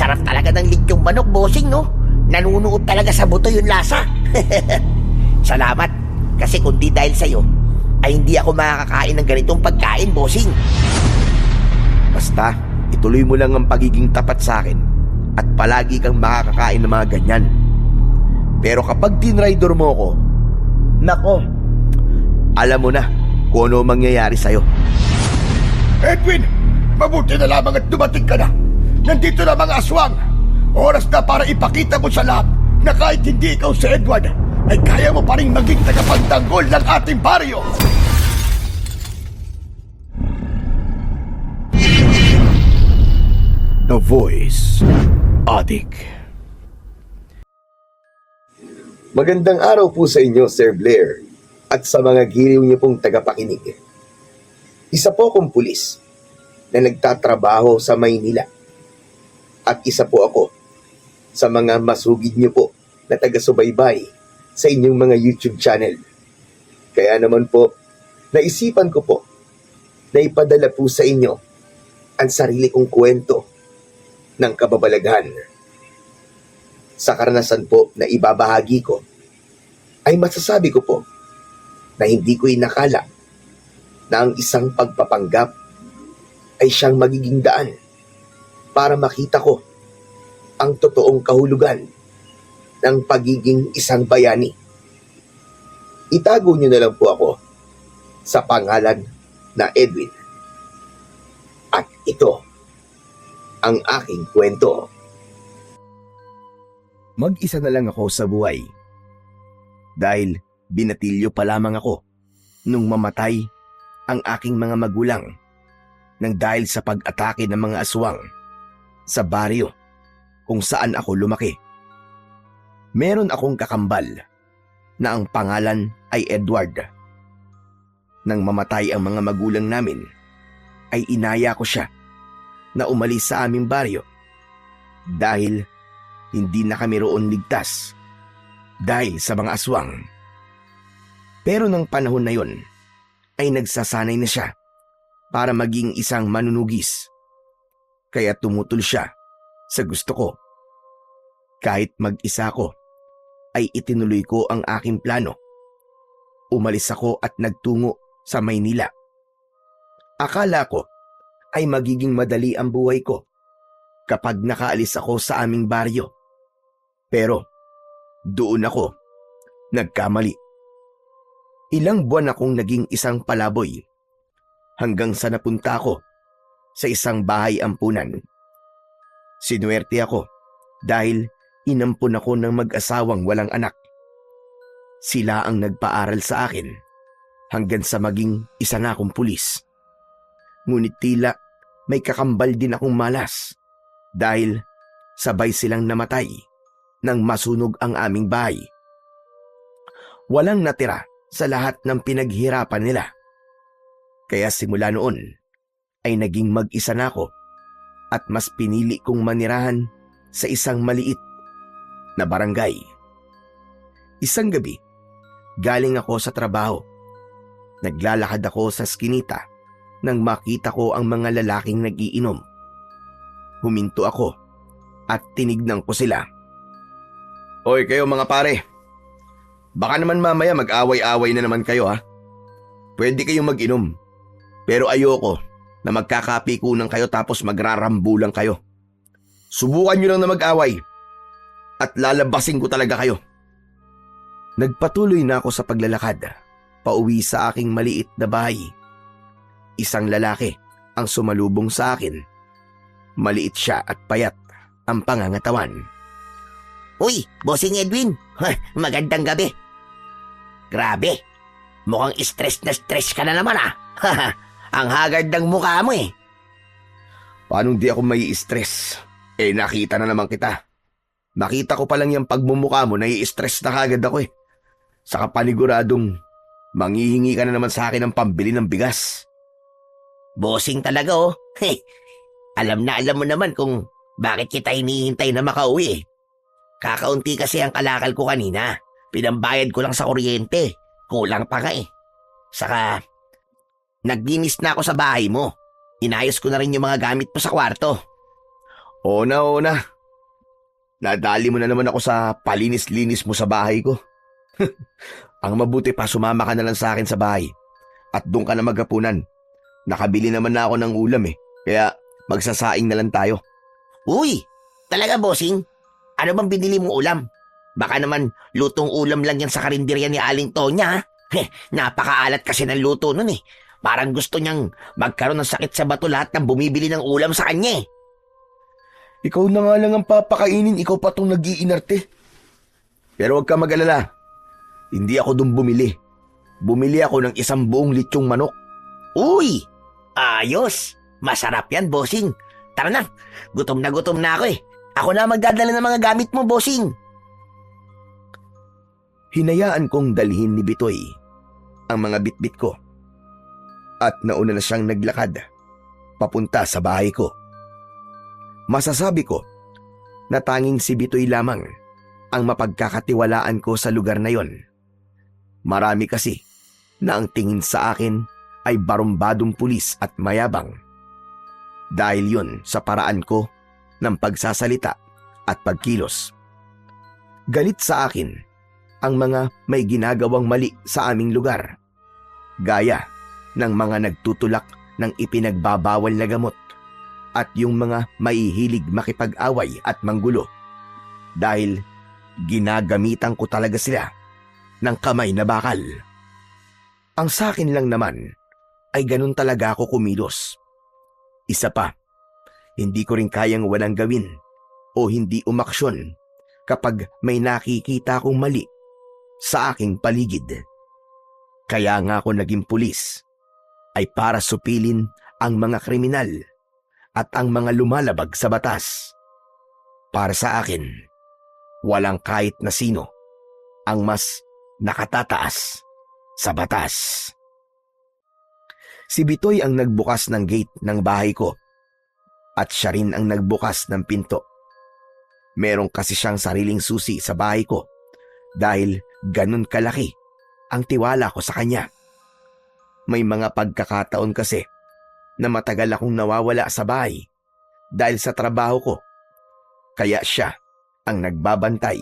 sarap talaga ng lityong manok, bossing, no? Nanunuot talaga sa buto yung lasa. Salamat, kasi kung di dahil sa'yo, ay hindi ako makakakain ng ganitong pagkain, bossing. Basta, ituloy mo lang ang pagiging tapat sa akin at palagi kang makakakain ng mga ganyan. Pero kapag tinraidor mo ko, nako, alam mo na kung ano mangyayari sa'yo. Edwin, mabuti na lamang at dumating ka na. Nandito na mga aswang. Oras na para ipakita mo sa lahat na kahit hindi ikaw si Edward, ay kaya mo pa rin maging tagapagtanggol ng ating baryo. The Voice Addict. Magandang araw po sa inyo, Sir Blair, at sa mga giliw niyo pong tagapakinig. Isa po akong pulis na nagtatrabaho sa Maynila. At isa po ako sa mga masugid niyo po na taga-subaybay sa inyong mga YouTube channel. Kaya naman po, naisipan ko po na ipadala po sa inyo ang sarili kong kwento ng kababalaghan. Sa karanasan po na ibabahagi ko, ay masasabi ko po na hindi ko inakala na ang isang pagpapanggap ay siyang magiging daan para makita ko ang totoong kahulugan ng pagiging isang bayani. Itago niyo na lang po ako sa pangalan na Edwin. At ito ang aking kwento. Mag-isa na lang ako sa buhay. Dahil binatilyo pa lamang ako nung mamatay ang aking mga magulang nang dahil sa pag-atake ng mga aswang sa baryo kung saan ako lumaki. Meron akong kakambal na ang pangalan ay Edward. Nang mamatay ang mga magulang namin, ay inaya ko siya na umalis sa aming baryo dahil hindi na kami roon ligtas dahil sa mga aswang. Pero nang panahon na yon, ay nagsasanay na siya para maging isang manunugis. Kaya tumutol siya sa gusto ko. Kahit mag-isa ko, ay itinuloy ko ang aking plano. Umalis ako at nagtungo sa Maynila. Akala ko ay magiging madali ang buhay ko kapag nakaalis ako sa aming baryo. Pero doon ako nagkamali. Ilang buwan akong naging isang palaboy hanggang sa napunta ako sa isang bahay ampunan. Sinuwerte ako dahil inampun ako ng mag-asawang walang anak. Sila ang nagpaaral sa akin hanggang sa maging isa na akong pulis. Ngunit tila may kakambal din akong malas dahil sabay silang namatay nang masunog ang aming bahay. Walang natira sa lahat ng pinaghirapan nila. Kaya simula noon ay naging mag-isa na ako at mas pinili kong manirahan sa isang maliit na barangay. Isang gabi, galing ako sa trabaho. Naglalakad ako sa skinita nang makita ko ang mga lalaking nag-iinom. Huminto ako at tinignan ko sila. Hoy kayo mga pare, baka naman mamaya mag-away-away na naman kayo ha. Pwede kayong mag-inom, pero ayoko na magkakapikunan kayo tapos magrarambulan kayo. Subukan nyo lang na mag-away at lalabasin ko talaga kayo. Nagpatuloy na ako sa paglalakad, pauwi sa aking maliit na bahay. Isang lalaki ang sumalubong sa akin. Maliit siya at payat ang pangangatawan. Uy, bossing Edwin, magandang gabi. Grabe, mukhang stress na stress ka na naman ah. Ang haggard ng mukha mo eh. Paano di ako may stress? Nakita na naman kita. Nakita ko pa lang yung pagmumukha mo, nai-stress na kagad ako eh. Saka paniguradong manghihingi ka na naman sa akin ng pambili ng bigas. Bossing talaga oh. Alam mo naman kung bakit kita hinihintay na makauwi eh. Kakaunti kasi ang kalakal ko kanina. Pinambayad ko lang sa kuryente. Kulang pa nga eh. Saka, naglinis na ako sa bahay mo. Inayos ko na rin yung mga gamit mo sa kwarto. Oo na. Nadali mo na naman ako sa palinis-linis mo sa bahay ko. Ang mabuti pa, sumama ka na lang sa akin sa bahay. At doon ka na maghapunan. Nakabili naman na ako ng ulam kaya magsasaing na lang tayo. Uy, talaga bossing? Ano bang binili mong ulam? Baka naman lutong ulam lang yan sa karinderya ni Aling Tonya, ha? Napakaalat kasi ng luto nun Parang gusto niyang magkaroon ng sakit sa bato lahat ng bumibili ng ulam sa kanya Ikaw na nga lang ang papakainin, ikaw pa tong nag-iinarte. Pero huwag ka mag-alala. Hindi ako doon bumili. Bumili ako ng isang buong litsyong manok. Uy, ayos. Masarap yan, bossing. Tara na gutom na ako Ako na magdadala ng mga gamit mo, bossing. Hinayaan kong dalhin ni Bitoy ang mga bitbit ko. At nauna na siyang naglakad papunta sa bahay ko. Masasabi ko na tanging si Bitoy lamang ang mapagkakatiwalaan ko sa lugar na yon. Marami kasi na ang tingin sa akin ay barumbadong pulis at mayabang. Dahil yon sa paraan ko ng pagsasalita at pagkilos. Galit sa akin ang mga may ginagawang mali sa aming lugar. Gaya ng mga nagtutulak ng ipinagbabawal na gamot at yung mga maihilig makipag-away at manggulo. Dahil ginagamitan ko talaga sila ng kamay na bakal. Ang sakin lang naman ay ganun talaga ako kumilos. Isa pa, hindi ko rin kayang walang gawin o hindi umaksyon kapag may nakikita akong mali sa aking paligid. Kaya nga ako naging pulis ay para supilin ang mga kriminal at ang mga lumalabag sa batas. Para sa akin, walang kahit na sino ang mas nakatataas sa batas. Si Bitoy ang nagbukas ng gate ng bahay ko at siya rin ang nagbukas ng pinto. Meron kasi siyang sariling susi sa bahay ko dahil ganun kalaki ang tiwala ko sa kanya. May mga pagkakataon kasi na matagal akong nawawala sa bahay dahil sa trabaho ko. Kaya siya ang nagbabantay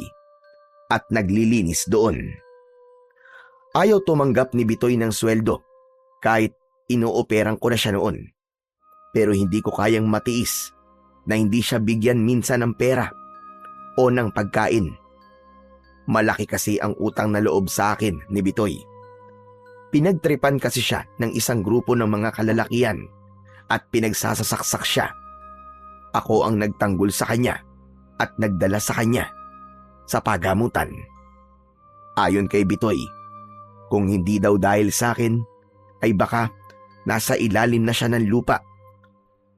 at naglilinis doon. Ayaw tumanggap ni Bitoy ng sweldo kahit inooperang ko na siya noon. Pero hindi ko kayang matiis na hindi siya bigyan minsan ng pera o ng pagkain. Malaki kasi ang utang na loob sa akin ni Bitoy. Pinagtripan kasi siya ng isang grupo ng mga kalalakian at pinagsasasaksak siya. Ako ang nagtanggol sa kanya at nagdala sa kanya sa pagamutan. Ayon kay Bitoy, kung hindi daw dahil sa akin, ay baka nasa ilalim na siya ng lupa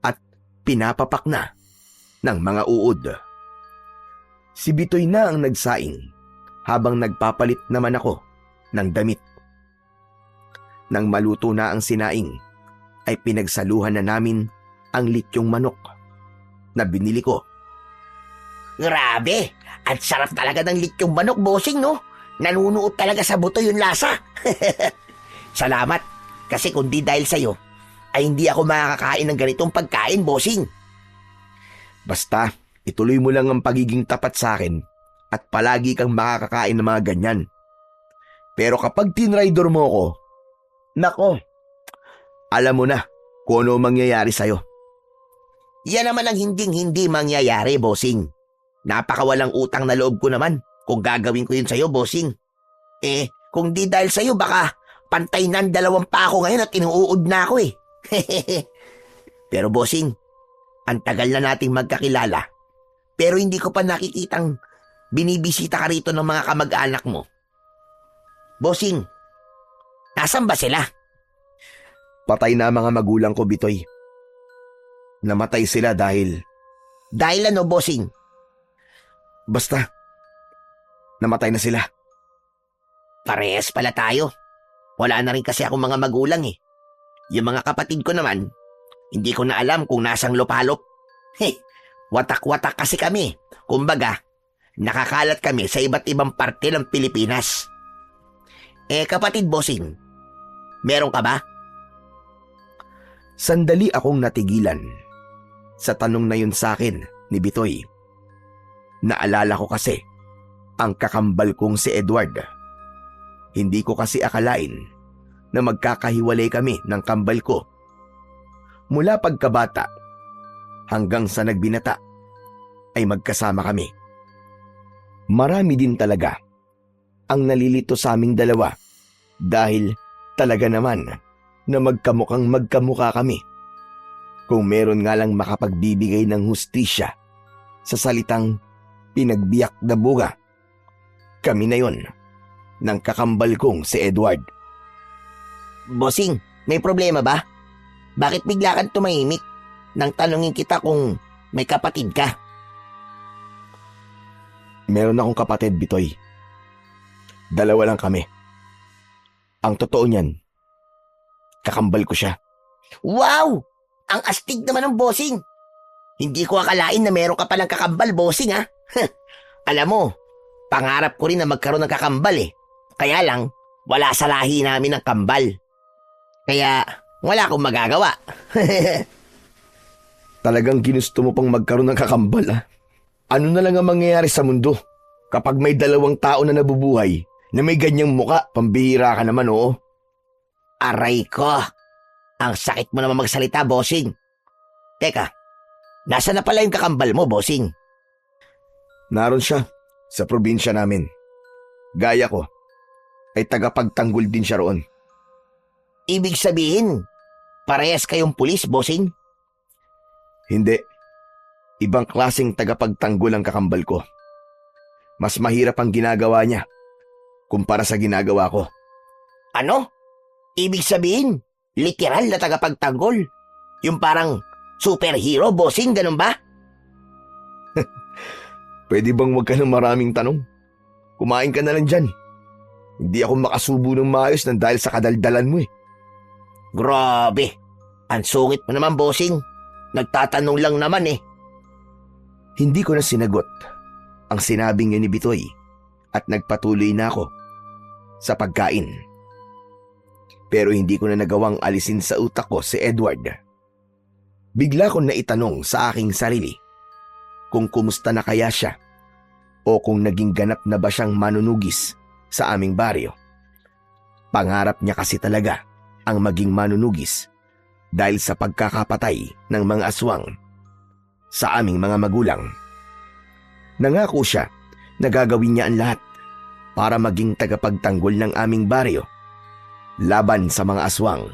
at pinapapak na ng mga uod. Si Bitoy na ang nagsaing habang nagpapalit naman ako ng damit. Nang maluto na ang sinaing, ay pinagsaluhan na namin ang lityong manok na binili ko. Grabe! At sarap talaga ng lityong manok, bossing, no? Nanunuot talaga sa buto yung lasa. Salamat, kasi kung di dahil sa'yo, ay hindi ako makakakain ng ganitong pagkain, bossing. Basta, ituloy mo lang ang pagiging tapat sa akin at palagi kang makakakain ng mga ganyan. Pero kapag tinraidor mo ako, nako, alam mo na kung ano mangyayari sa'yo. Yan naman ang hindi mangyayari, bossing. Napakawalang utang na loob ko naman kung gagawin ko yun sa'yo, bossing. Kung di dahil sa'yo, baka pantay ng 2 pa ako ngayon at inuud na ako Pero bossing, ang tagal na nating magkakilala. Pero hindi ko pa nakikitang binibisita ka rito ng mga kamag-anak mo. Bossing, nasan ba sila? Patay na ang mga magulang ko, Bitoy. Namatay sila dahil... Dahil ano, bossing? Basta, namatay na sila. Parehas pala tayo. Wala na rin kasi akong mga magulang Yung mga kapatid ko naman, hindi ko na alam kung nasang lupalop. Watak-watak kasi kami. Kumbaga, nakakalat kami sa iba't ibang parte ng Pilipinas. Kapatid bossing, meron ka ba? Sandali akong natigilan sa tanong na yun sa akin ni Bitoy. Naalala ko kasi ang kakambal kong si Edward. Hindi ko kasi akalain na magkakahiwalay kami ng kambal ko. Mula pagkabata hanggang sa nagbinata ay magkasama kami. Marami din talaga ang nalilito sa aming dalawa dahil talaga naman na magkamukhang magkamukha kami. Kung meron nga lang makapagbibigay ng hustisya sa salitang pinagbiyak na buga, kami na yon ng kakambal kong si Edward. Bossing, may problema ba? Bakit bigla kang tumahimik nang tanungin kita kung may kapatid ka? Meron akong kapatid, Bitoy. 2 lang kami. Ang totoo niyan, kakambal ko siya. Wow! Ang astig naman ng bossing. Hindi ko akalain na meron ka palang kakambal, bossing ha. Alam mo, pangarap ko rin na magkaroon ng kakambal eh. Kaya lang, wala sa lahi namin ng kambal. Kaya, wala akong magagawa. Talagang ginusto mo pang magkaroon ng kakambal, ah. Ano na lang ang mangyayari sa mundo kapag may 2 tao na nabubuhay na may ganyang muka? Pambihira ka naman, oo. Aray ko! Ang sakit mo naman magsalita, bossing. Teka, nasa na pala yung kakambal mo, bossing? Naroon siya sa probinsya namin. Gaya ko ay tagapagtanggol din siya roon. Ibig sabihin, parehas kayong pulis, bossing? Hindi. Ibang klaseng tagapagtanggol ang kakambal ko. Mas mahirap ang ginagawa niya kumpara sa ginagawa ko. Ano? Ibig sabihin, literal na tagapagtanggol? Yung parang superhero, bossing, ganun ba? Pwede bang wag ka ng maraming tanong? Kumain ka na lang dyan. Hindi ako makasubo ng maayos nang dahil sa kadaldalan mo eh. Grabe! Ang sungit mo naman, bossing. Nagtatanong lang naman eh. Hindi ko na sinagot ang sinabing yun ni Bitoy at nagpatuloy na ako sa pagkain. Pero hindi ko na nagawang alisin sa utak ko si Edward. Bigla ko na itanong sa aking sarili kung kumusta na kaya siya o kung naging ganap na ba siyang manunugis sa aming baryo. Pangarap niya kasi talaga ang maging manunugis dahil sa pagkakapatay ng mga aswang sa aming mga magulang. Nangako siya na gagawin niya ang lahat para maging tagapagtanggol ng aming baryo laban sa mga aswang.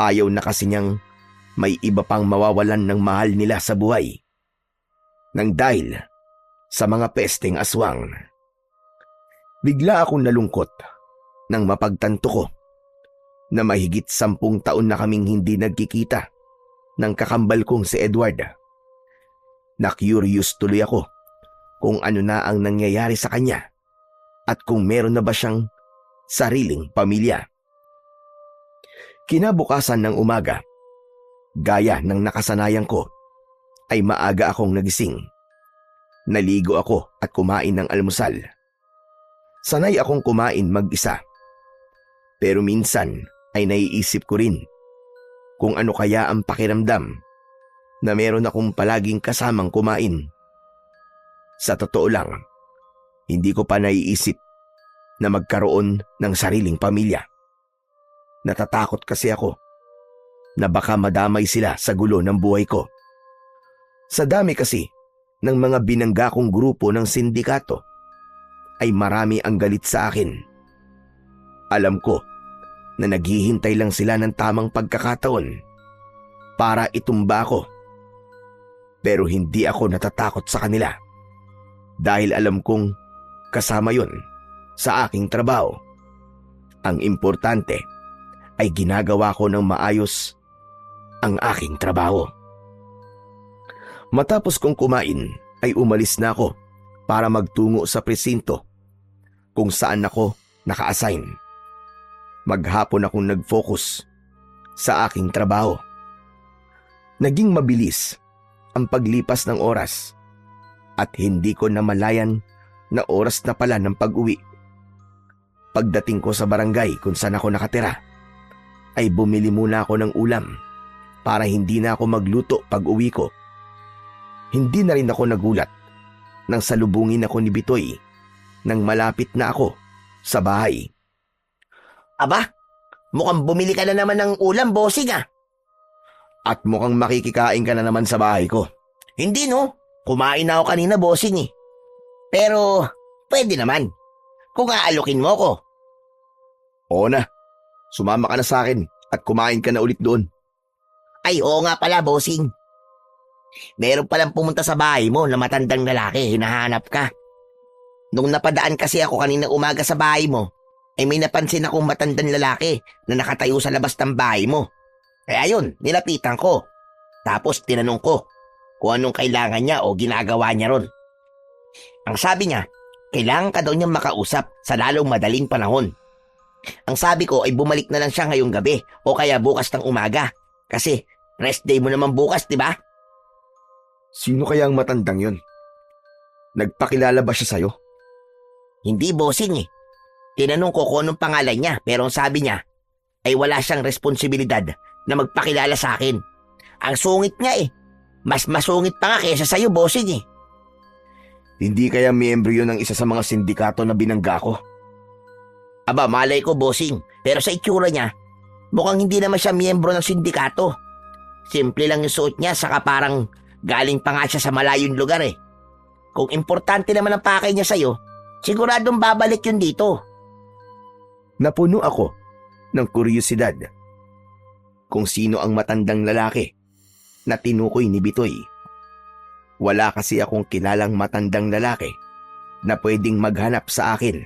Ayaw na kasi niyang may iba pang mawawalan ng mahal nila sa buhay nang dahil sa mga pesteng aswang. Bigla akong nalungkot nang mapagtanto ko na mahigit 10 taon na kaming hindi nagkikita ng kakambal kong si Edward. Na-curious tuloy ako kung ano na ang nangyayari sa kanya at kung meron na ba siyang sariling pamilya. Kinabukasan ng umaga, gaya ng nakasanayan ko, ay maaga akong nagising. Naligo ako at kumain ng almusal. Sanay akong kumain mag-isa. Pero minsan ay naiisip ko rin kung ano kaya ang pakiramdam na meron akong palaging kasamang kumain. Sa totoo lang, hindi ko pa naiisip na magkaroon ng sariling pamilya. Natatakot kasi ako na baka madamay sila sa gulo ng buhay ko. Sa dami kasi ng mga binangga kong grupo ng sindikato, ay marami ang galit sa akin. Alam ko na naghihintay lang sila ng tamang pagkakataon para itumba ako. Pero hindi ako natatakot sa kanila dahil alam kong kasama yon sa aking trabaho. Ang importante ay ginagawa ko ng maayos ang aking trabaho. Matapos kong kumain ay umalis na ako para magtungo sa presinto kung saan ako naka-assign. Maghapon akong nag-focus sa aking trabaho. Naging mabilis ang paglipas ng oras at hindi ko namalayan na oras na pala ng pag-uwi. Pagdating ko sa barangay kung saan ako nakatira, ay bumili muna ako ng ulam para hindi na ako magluto pag-uwi ko. Hindi na rin ako nagulat nang salubungin ako ni Bitoy nang malapit na ako sa bahay. Aba, mukhang bumili ka na naman ng ulam, bossing ah. At mukhang makikikain ka na naman sa bahay ko. Hindi no, kumain na ako kanina, bossing eh. Pero, pwede naman. Kung aalukin mo ko. Oo na, sumama ka na sa akin at kumain ka na ulit doon. Ay, oo nga pala, bossing. Meron palang pumunta sa bahay mo na matandang lalaki, hinahanap ka. Nung napadaan kasi ako kanina umaga sa bahay mo, ay may napansin akong matandang lalaki na nakatayo sa labas ng bahay mo. Kaya yun, nilapitan ko. Tapos tinanong ko kung anong kailangan niya o ginagawa niya ron. Ang sabi niya, kailangan ka daw niyang makausap sa lalong madaling panahon. Ang sabi ko ay bumalik na lang siya ngayong gabi o kaya bukas ng umaga. Kasi rest day mo naman bukas, di ba? Sino kaya ang matandang yun? Nagpakilala ba siya sa'yo? Hindi, bossing eh. Tinanong ko kung anong pangalan niya pero ang sabi niya ay wala siyang responsibilidad na magpakilala sa akin. Ang sungit nga eh. Mas masungit pa nga kaysa sa'yo, bossing eh. Hindi kaya miyembro yun ng isa sa mga sindikato na binangga ko? Aba, malay ko, bossing. Pero sa itsura niya, mukhang hindi naman siya miyembro ng sindikato. Simple lang yung suot niya saka parang galing pa nga siya sa malayong lugar eh. Kung importante naman ang pakay niya sa'yo, siguradong babalik yun dito. Napuno ako ng kuryosidad kung sino ang matandang lalaki na tinukoy ni Bitoy. Wala kasi akong kilalang matandang lalaki na pwedeng maghanap sa akin.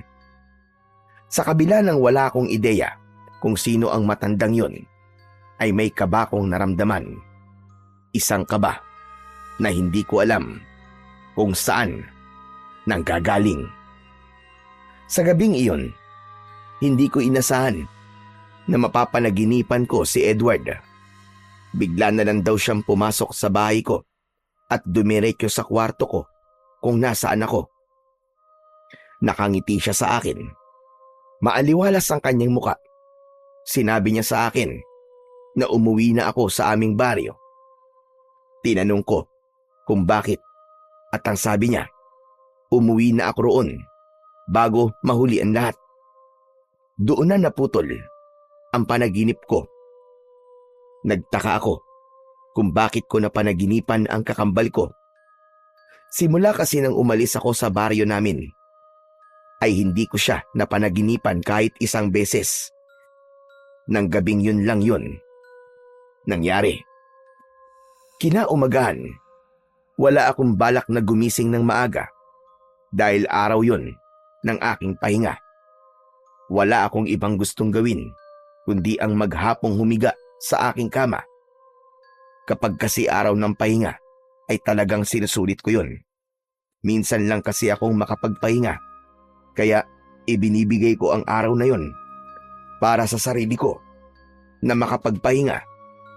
Sa kabila ng wala akong ideya kung sino ang matandang yun, ay may kaba kong naramdaman. Isang kaba na hindi ko alam kung saan nanggagaling. Sa gabing iyon, hindi ko inasahan na mapapanaginipan ko si Edward. Bigla na lang daw siyang pumasok sa bahay ko at dumiretso sa kwarto ko kung nasaan ako. Nakangiti siya sa akin. Maaliwalas ang kanyang muka. Sinabi niya sa akin na umuwi na ako sa aming baryo. Tinanong ko kung bakit at ang sabi niya, umuwi na ako roon bago mahuli ang lahat. Doon na naputol ang panaginip ko. Nagtaka ako kung bakit ko napanaginipan ang kakambal ko. Simula kasi nang umalis ako sa baryo namin, ay hindi ko siya napanaginipan kahit isang beses. Nang gabing yun lang yun nangyari. Kinaumagahan, wala akong balak na gumising ng maaga dahil araw yun ng aking pahinga. Wala akong ibang gustong gawin kundi ang maghapong humiga sa aking kama. Kapag kasi araw ng pahinga ay talagang sinusulit ko yun. Minsan lang kasi akong makapagpahinga, kaya ibinibigay ko ang araw na yun para sa sarili ko na makapagpahinga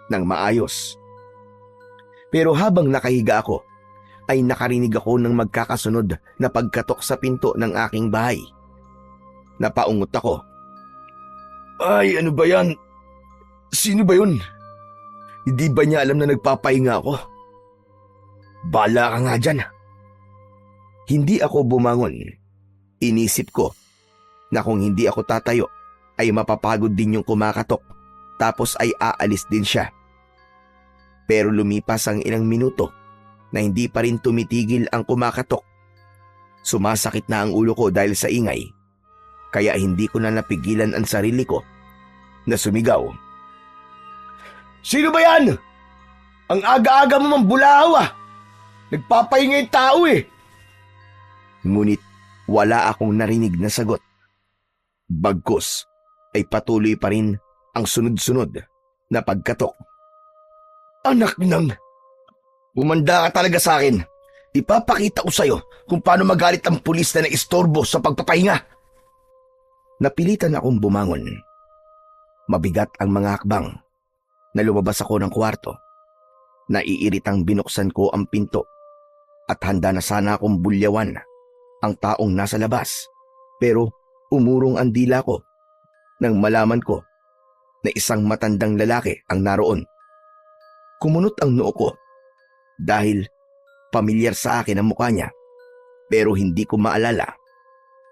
ng maayos. Pero habang nakahiga ako, ay nakarinig ako ng magkakasunod na pagkatok sa pinto ng aking bahay. Napaungot ako. Ay, ano ba yan? Sino ba yun? Hindi ba niya alam na nagpapahinga ako? Bala ka nga dyan. Hindi ako bumangon. Inisip ko na kung hindi ako tatayo, ay mapapagod din yung kumakatok, tapos ay aalis din siya. Pero lumipas ang ilang minuto na hindi pa rin tumitigil ang kumakatok. Sumasakit na ang ulo ko dahil sa ingay, kaya hindi ko na napigilan ang sarili ko na sumigaw. Sino ba yan? Ang aga-aga mo mambulahaw ah! Nagpapahinga yung tao eh! Ngunit wala akong narinig na sagot. Bagkus ay patuloy pa rin ang sunod-sunod na pagkatok. Anak nang! Bumanda ka talaga sa akin. Ipapakita ko sa'yo kung paano magalit ang pulis na naistorbo sa pagpapahinga. Napilitan akong bumangon. Mabigat ang mga hakbang na lumabas ako ng kwarto. Naiiritang binuksan ko ang pinto at handa na sana akong bulyawan ang taong nasa labas. Pero umurong ang dila ko nang malaman ko na isang matandang lalaki ang naroon. Kumunot ang noo ko dahil pamilyar sa akin ang mukha niya. pero hindi ko maalala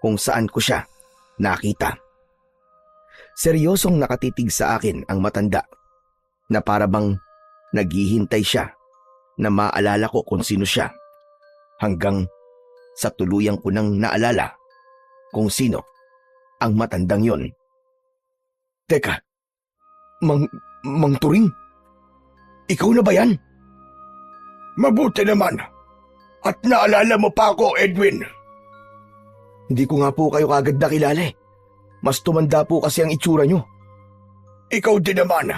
kung saan ko siya nakita. Seryosong nakatitig sa akin ang matanda na para bang naghihintay siya na maalala ko kung sino siya hanggang sa tuluyang ko nang naalala kung sino ang matandang yon. Teka, Mang Turing? Ikaw na ba yan? Mabuti naman. At naalala mo pa ako, Edwin. Hindi ko nga po kayo kagad nakilala eh. Mas tumanda po kasi ang itsura nyo. Ikaw din naman.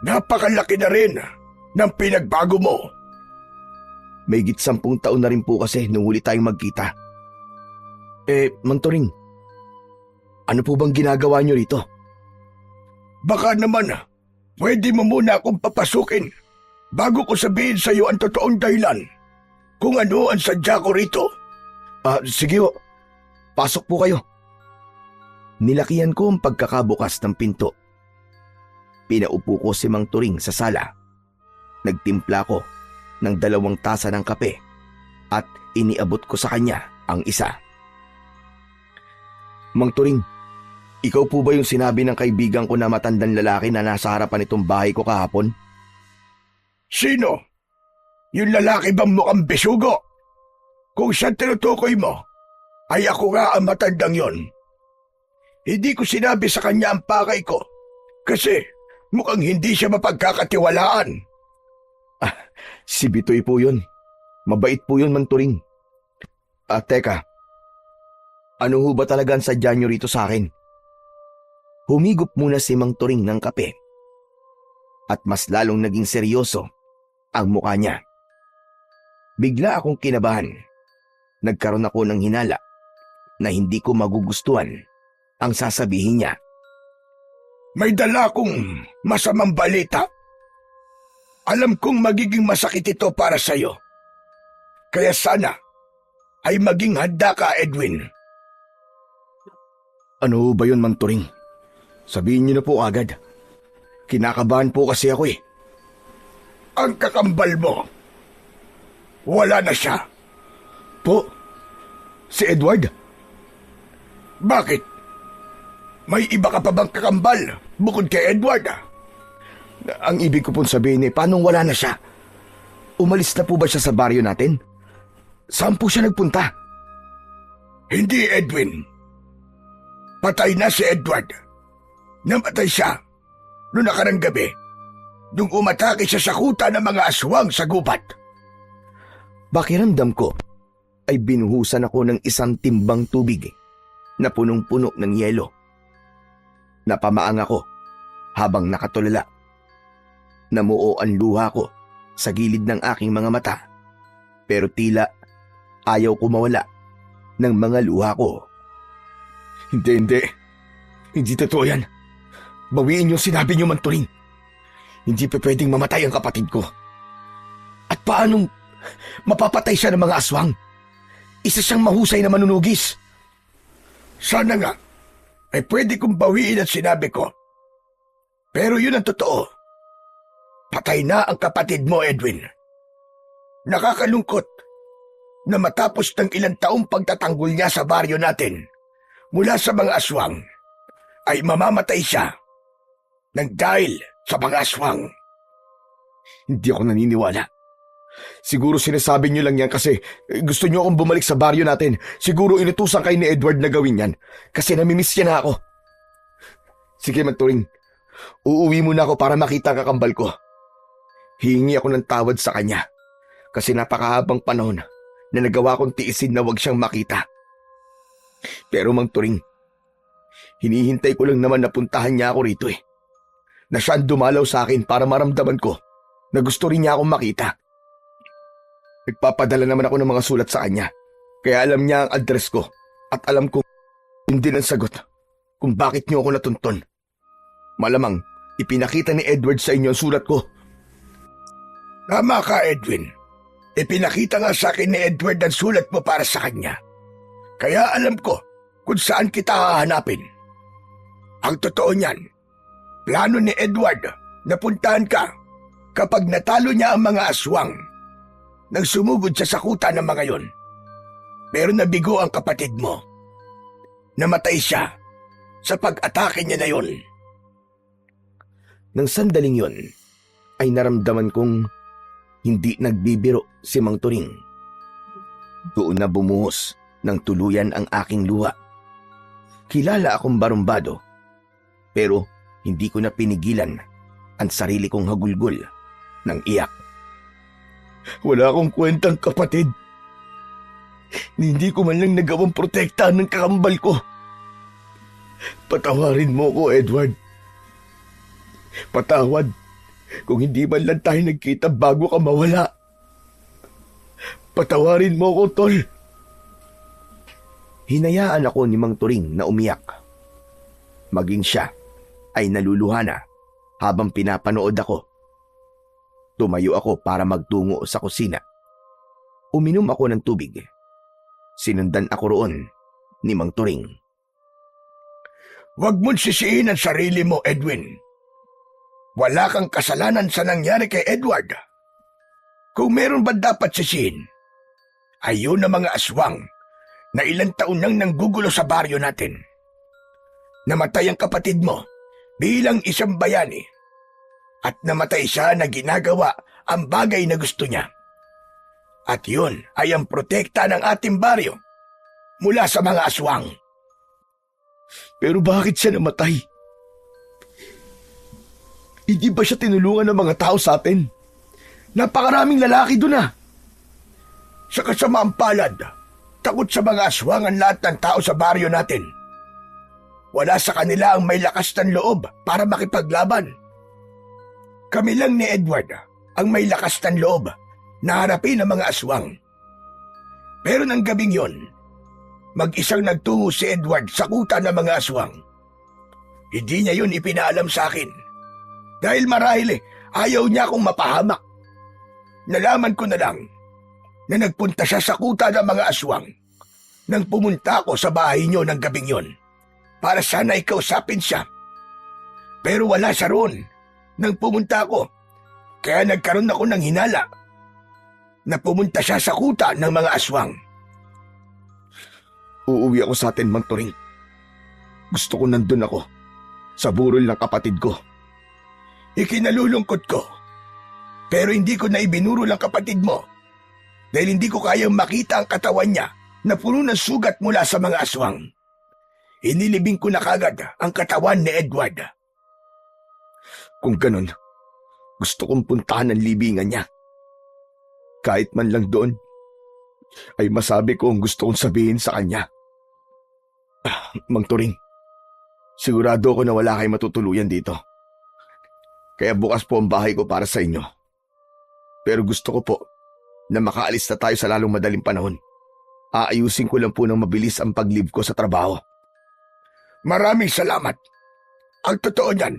Napakalaki na rin ng pinagbago mo. May 10 taon na rin po kasi nung huli tayong magkita. Mang Turing, ano po bang ginagawa nyo rito? Baka naman, pwede mo muna akong papasukin bago ko sabihin sa iyo ang totoong dahilan kung ano ang sadya ko rito. Sige ho. Pasok po kayo. Nilakihan ko ang pagkakabukas ng pinto. Pinaupo ko si Mang Turing sa sala. Nagtimpla ko ng 2 tasa ng kape at iniabot ko sa kanya ang isa. Mang Turing, ikaw po ba yung sinabi ng kaibigan ko na matandang lalaki na nasa harapan itong bahay ko kahapon? Sino? Yung lalaki bang mukhang bisugo? Kung siya tinutukoy mo, ay ako nga ang matandang yon. Hindi ko sinabi sa kanya ang pakay ko kasi mukhang hindi siya mapagkakatiwalaan. Si Bitoy po yun. Mabait po yun, Mang Turing. Teka. Ano ho ba talaga ang sadya nyo rito sa akin? Humigop muna si Mang Turing ng kape. At mas lalong naging seryoso ang mukha niya. Bigla akong kinabahan. Nagkaroon ako ng hinala na hindi ko magugustuhan ang sasabihin niya. May dala akong masamang balita. Alam kong magiging masakit ito para sa'yo. Kaya sana ay maging handa ka, Edwin. Ano ba yun, Mang Turing? Sabihin niyo na po agad. Kinakabahan po kasi ako eh. Ang kakambal mo, wala na siya. Po? Si Edward? Bakit? May iba ka pa bang kakambal bukod kay Edward? Ang ibig ko pong sabihin paano wala na siya? Umalis na po ba siya sa baryo natin? Saan po siya nagpunta? Hindi, Edwin. Patay na si Edward. Namatay siya noong nakarang gabi nung umatake siya sa kuta ng mga aswang sa gubat. Pakiramdam ko ay binuhusan ako ng 1 timbang tubig na punong-puno ng yelo. Napamaang ako habang nakatulala. Namuo ang luha ko sa gilid ng aking mga mata, pero tila ayaw ko mawala ng mga luha ko. Hindi totoo yan. Bawiin yung sinabi niyo, Mang Turing. Hindi pa pwedeng mamatay ang kapatid ko. At paanong mapapatay siya ng mga aswang? Isa siyang mahusay na manunugis. Sana nga ay pwede kong bawiin ang sinabi ko. Pero yun ang totoo. Patay na ang kapatid mo, Edwin. Nakakalungkot na matapos ng ilang taong pagtatanggol niya sa baryo natin mula sa mga aswang, ay mamamatay siya nang dahil sa mga aswang. Hindi ako naniniwala. Siguro sinasabi niyo lang yan kasi gusto niyo akong bumalik sa baryo natin. Siguro inutusan kayo ni Edward na gawin yan kasi namimiss niya na ako. Sige, Mang Turing. Uuwi muna ako para makita ang kakambal ko. Hihingi ako ng tawad sa kanya kasi napakahabang panahon na nagawa kong tiisin na wag siyang makita. Pero Mang Turing, hinihintay ko lang naman na puntahan niya ako rito eh. Na siya ang dumalaw sa akin para maramdaman ko na gusto rin niya akong makita. Nagpapadala naman ako ng mga sulat sa kanya. Kaya alam niya ang address ko at alam kong hindi ang sagot kung bakit niyo ako natunton. Malamang ipinakita ni Edward sa inyo ang sulat ko. Tama ka, Edwin. Ipinakita nga sa akin ni Edward ang sulat mo para sa kanya. Kaya alam ko kung saan kita hahanapin. Ang totoo niyan, plano ni Edward na puntahan ka kapag natalo niya ang mga aswang nang sumugod siya sa kuta ng mga yon. Pero nabigo ang kapatid mo. Namatay siya sa pag-atake niya na yon. Nang sandaling yon, ay naramdaman kong hindi nagbibiro si Mang Turing. Doon na bumuhos ng tuluyan ang aking luha. Kilala akong barumbado, pero hindi ko na pinigilan ang sarili kong hagulgol ng iyak. Wala akong kwentang kapatid. Hindi ko man lang nagawang protektahan ng kakambal ko. Patawarin mo ko, Edward. Patawad kung hindi man lang tayo nagkita bago ka mawala. Patawarin mo ko, Tol. Hinayaan ako ni Mang Turing na umiyak. Maging siya ay naluluha na habang pinapanood ako. Tumayo ako para magtungo sa kusina. Uminom ako ng tubig. Sinundan ako roon ni Mang Turing. Huwag mong sisihin ang sarili mo, Edwin. Wala kang kasalanan sa nangyari kay Edward. Kung meron ba dapat sisihin, ay yun ang mga aswang na ilang taon nang nanggugulo sa baryo natin. Namatay ang kapatid mo bilang isang bayani at namatay siya na ginagawa ang bagay na gusto niya. At yun ay ang protekta ng ating baryo mula sa mga aswang. Pero bakit siya namatay? Hindi ba siya tinulungan ng mga tao sa atin? Napakaraming lalaki doon na. Sa kasamaang palad, takot sa mga aswang ang lahat ng tao sa baryo natin. Wala sa kanila ang may lakas ng loob para makipaglaban. Kami lang ni Edward ang may lakas ng loob na harapin ang mga aswang. Pero nang gabing yon, mag-isang nagtungo si Edward sa kuta ng mga aswang. Hindi niya yun ipinaalam sa akin. Dahil marahil ayaw niya akong mapahamak. Nalaman ko na lang na nagpunta siya sa kuta ng mga aswang nang pumunta ako sa bahay niyo ng gabing yon para sana ikausapin siya. Pero wala siya roon nang pumunta ako, kaya nagkaroon ako ng hinala na pumunta siya sa kuta ng mga aswang. Uuwi ako sa atin, Mang Turing. Gusto ko nandun ako sa burol ng kapatid ko. Ikinalulungkot ko, pero hindi ko na ibinurol ang kapatid mo dahil hindi ko kayang makita ang katawan niya na puno ng sugat mula sa mga aswang. Inilibing ko na kagad ang katawan ni Edward. Kung ganun, gusto kong puntahan ang libingan niya. Kahit man lang doon, ay masabi ko ang gusto kong sabihin sa kanya. Mang Turing, sigurado ako na wala kayong matutuluyan dito. Kaya bukas po ang bahay ko para sa inyo. Pero gusto ko po na makaalis na tayo sa lalong madaling panahon. Aayusin ko lang po ng mabilis ang pag-leave ko sa trabaho. Maraming salamat. Ang totoo niyan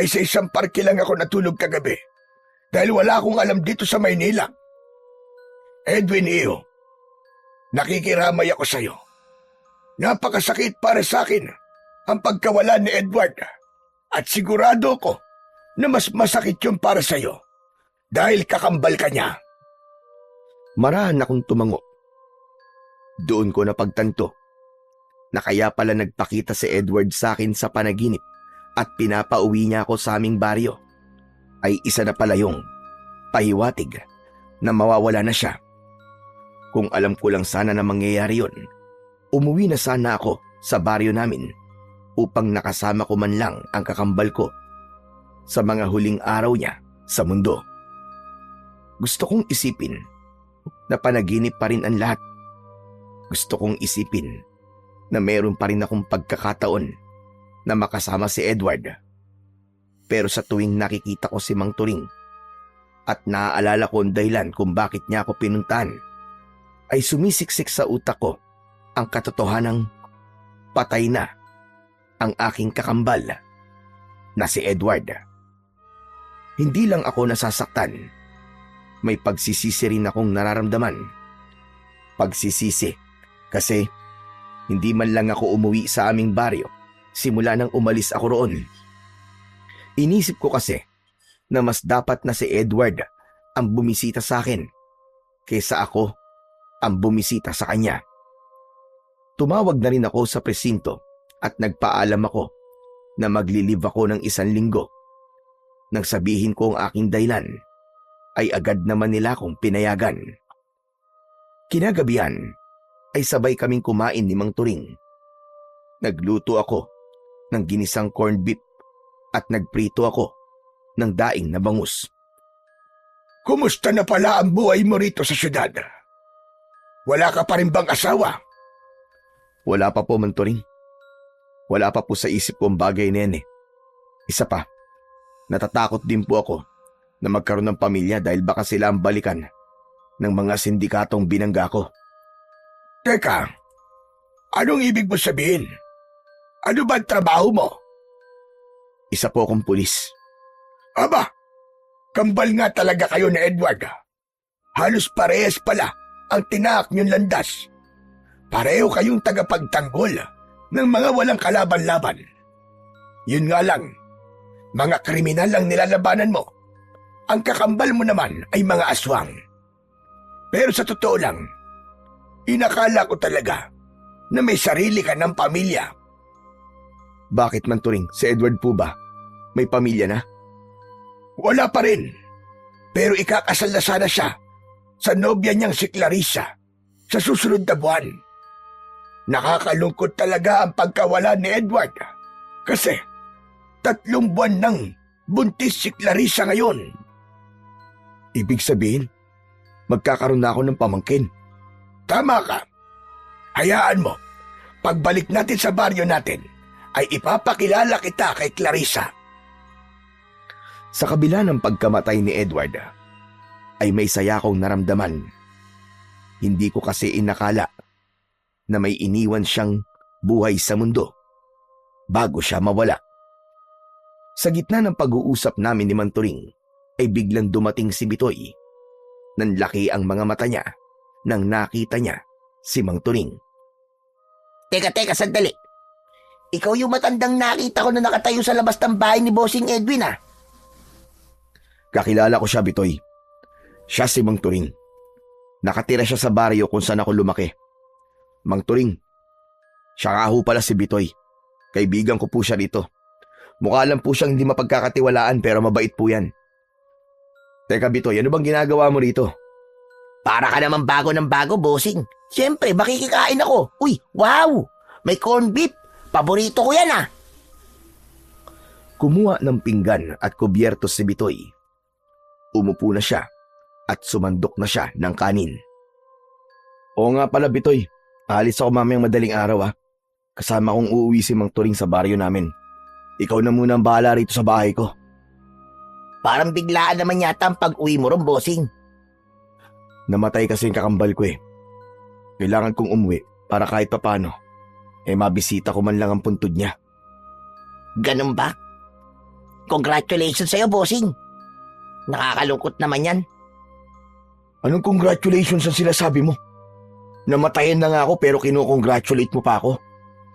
ay sa isang parke lang ako natulog kagabi dahil wala akong alam dito sa Maynila. Edwin Iyo, nakikiramay ako sa iyo. Napakasakit para sa akin ang pagkawala ni Edward at sigurado ko na mas masakit yun para sa iyo dahil kakambal ka niya. Marahan akong tumango. Doon ko napagtanto na kaya pala nagpakita si Edward sa akin sa panaginip at pinapauwi niya ako sa aming baryo ay isa na pala yung pahiwatig na mawawala na siya. Kung alam ko lang sana na mangyayari yun, umuwi na sana ako sa baryo namin upang nakasama ko man lang ang kakambal ko sa mga huling araw niya sa mundo. Gusto kong isipin na panaginip pa rin ang lahat. Gusto kong isipin na meron pa rin akong pagkakataon na makasama si Edward. Pero sa tuwing nakikita ko si Mang Turing at naaalala ko ang dahilan kung bakit niya ako pinuntahan, ay sumisiksik sa utak ko ang katotohanang patay na ang aking kakambal na si Edward. Hindi lang ako nasasaktan, may pagsisisi rin akong nararamdaman. Pagsisisi kasi hindi man lang ako umuwi sa aming baryo simula nang umalis ako roon. Inisip ko kasi na mas dapat na si Edward ang bumisita sa akin kaysa ako ang bumisita sa kanya. Tumawag na rin ako sa presinto at nagpaalam ako na maglilive ako ng 1 linggo. Nang sabihin ko ang aking dahilan, ay agad naman nila akong pinayagan. Kinagabihan ay sabay kaming kumain ni Mang Turing. Nagluto ako ng ginisang corned beef at nagprito ako ng daing na bangus. Kumusta na pala ang buhay mo rito sa syudad? Wala ka pa rin bang asawa? Wala pa po, Mang Turing. Wala pa po sa isip ko ang bagay na yan eh. Isa pa, natatakot din po ako na magkaroon ng pamilya dahil baka sila ang balikan ng mga sindikatong binangga ko. Teka, anong ibig mo sabihin? Ano ba ang trabaho mo? Isa po akong pulis. Aba, kambal nga talaga kayo ni Edward. Halos parehas pala ang tinaak niyong landas. Pareho kayong tagapagtanggol ng mga walang kalaban-laban. Yun nga lang, mga kriminal ang nilalabanan mo. Ang kakambal mo naman ay mga aswang. Pero sa totoo lang, inakala ko talaga na may sarili ka ng pamilya. Bakit, Mang Turing? Si Edward po ba? May pamilya na? Wala pa rin. Pero ikakasal na sana siya sa nobya niyang si Clarissa sa susunod na buwan. Nakakalungkot talaga ang pagkawala ni Edward kasi 3 buwan nang buntis si Clarissa ngayon. Ibig sabihin, magkakaroon na ako ng pamangkin. Tama ka. Hayaan mo, pagbalik natin sa baryo natin, ay ipapakilala kita kay Clarissa. Sa kabila ng pagkamatay ni Edward, ay may saya akong naramdaman. Hindi ko kasi inakala na may iniwan siyang buhay sa mundo bago siya mawala. Sa gitna ng pag-uusap namin ni Mang Turing, ay biglang dumating si Bitoy. Nanlaki ang mga mata niya nang nakita niya si Mang Turing. Teka, sandali. Ikaw yung matandang nakita ko na nakatayo sa labas ng bahay ni Bossing Edwin, ah. Kakilala ko siya, Bitoy. Siya si Mang Turing. Nakatira siya sa baryo kung saan ako lumaki. Mang Turing, siya nga ho pala si Bitoy. Kaibigan ko po siya dito. Mukha lang po siyang hindi mapagkakatiwalaan pero mabait po yan. Teka, Bitoy, ano bang ginagawa mo rito? Para ka naman bago ng bago, Bossing. Siyempre, makikikain ako. Uy, wow! May corned beef. Paborito ko yan, ah. Kumuha ng pinggan at kubyertos si Bitoy. Umupo na siya at sumandok na siya ng kanin. Oo nga pala, Bitoy. Alis ako mamayang madaling araw, ah. Kasama kong uuwi si Mang Turing sa baryo namin. Ikaw na muna ang bahala rito sa bahay ko. Parang biglaan naman yata ang pag-uwi mo ron, Bossing. Namatay kasi yung kakambal ko eh. Kailangan kong umuwi para kahit papano, mabisita ko man lang ang puntod niya. Ganun ba? Congratulations sa'yo, Bossing. Nakakalungkot naman yan. Anong congratulations ang sinasabi mo? Namatayan na nga ako pero kinukongratulate mo pa ako.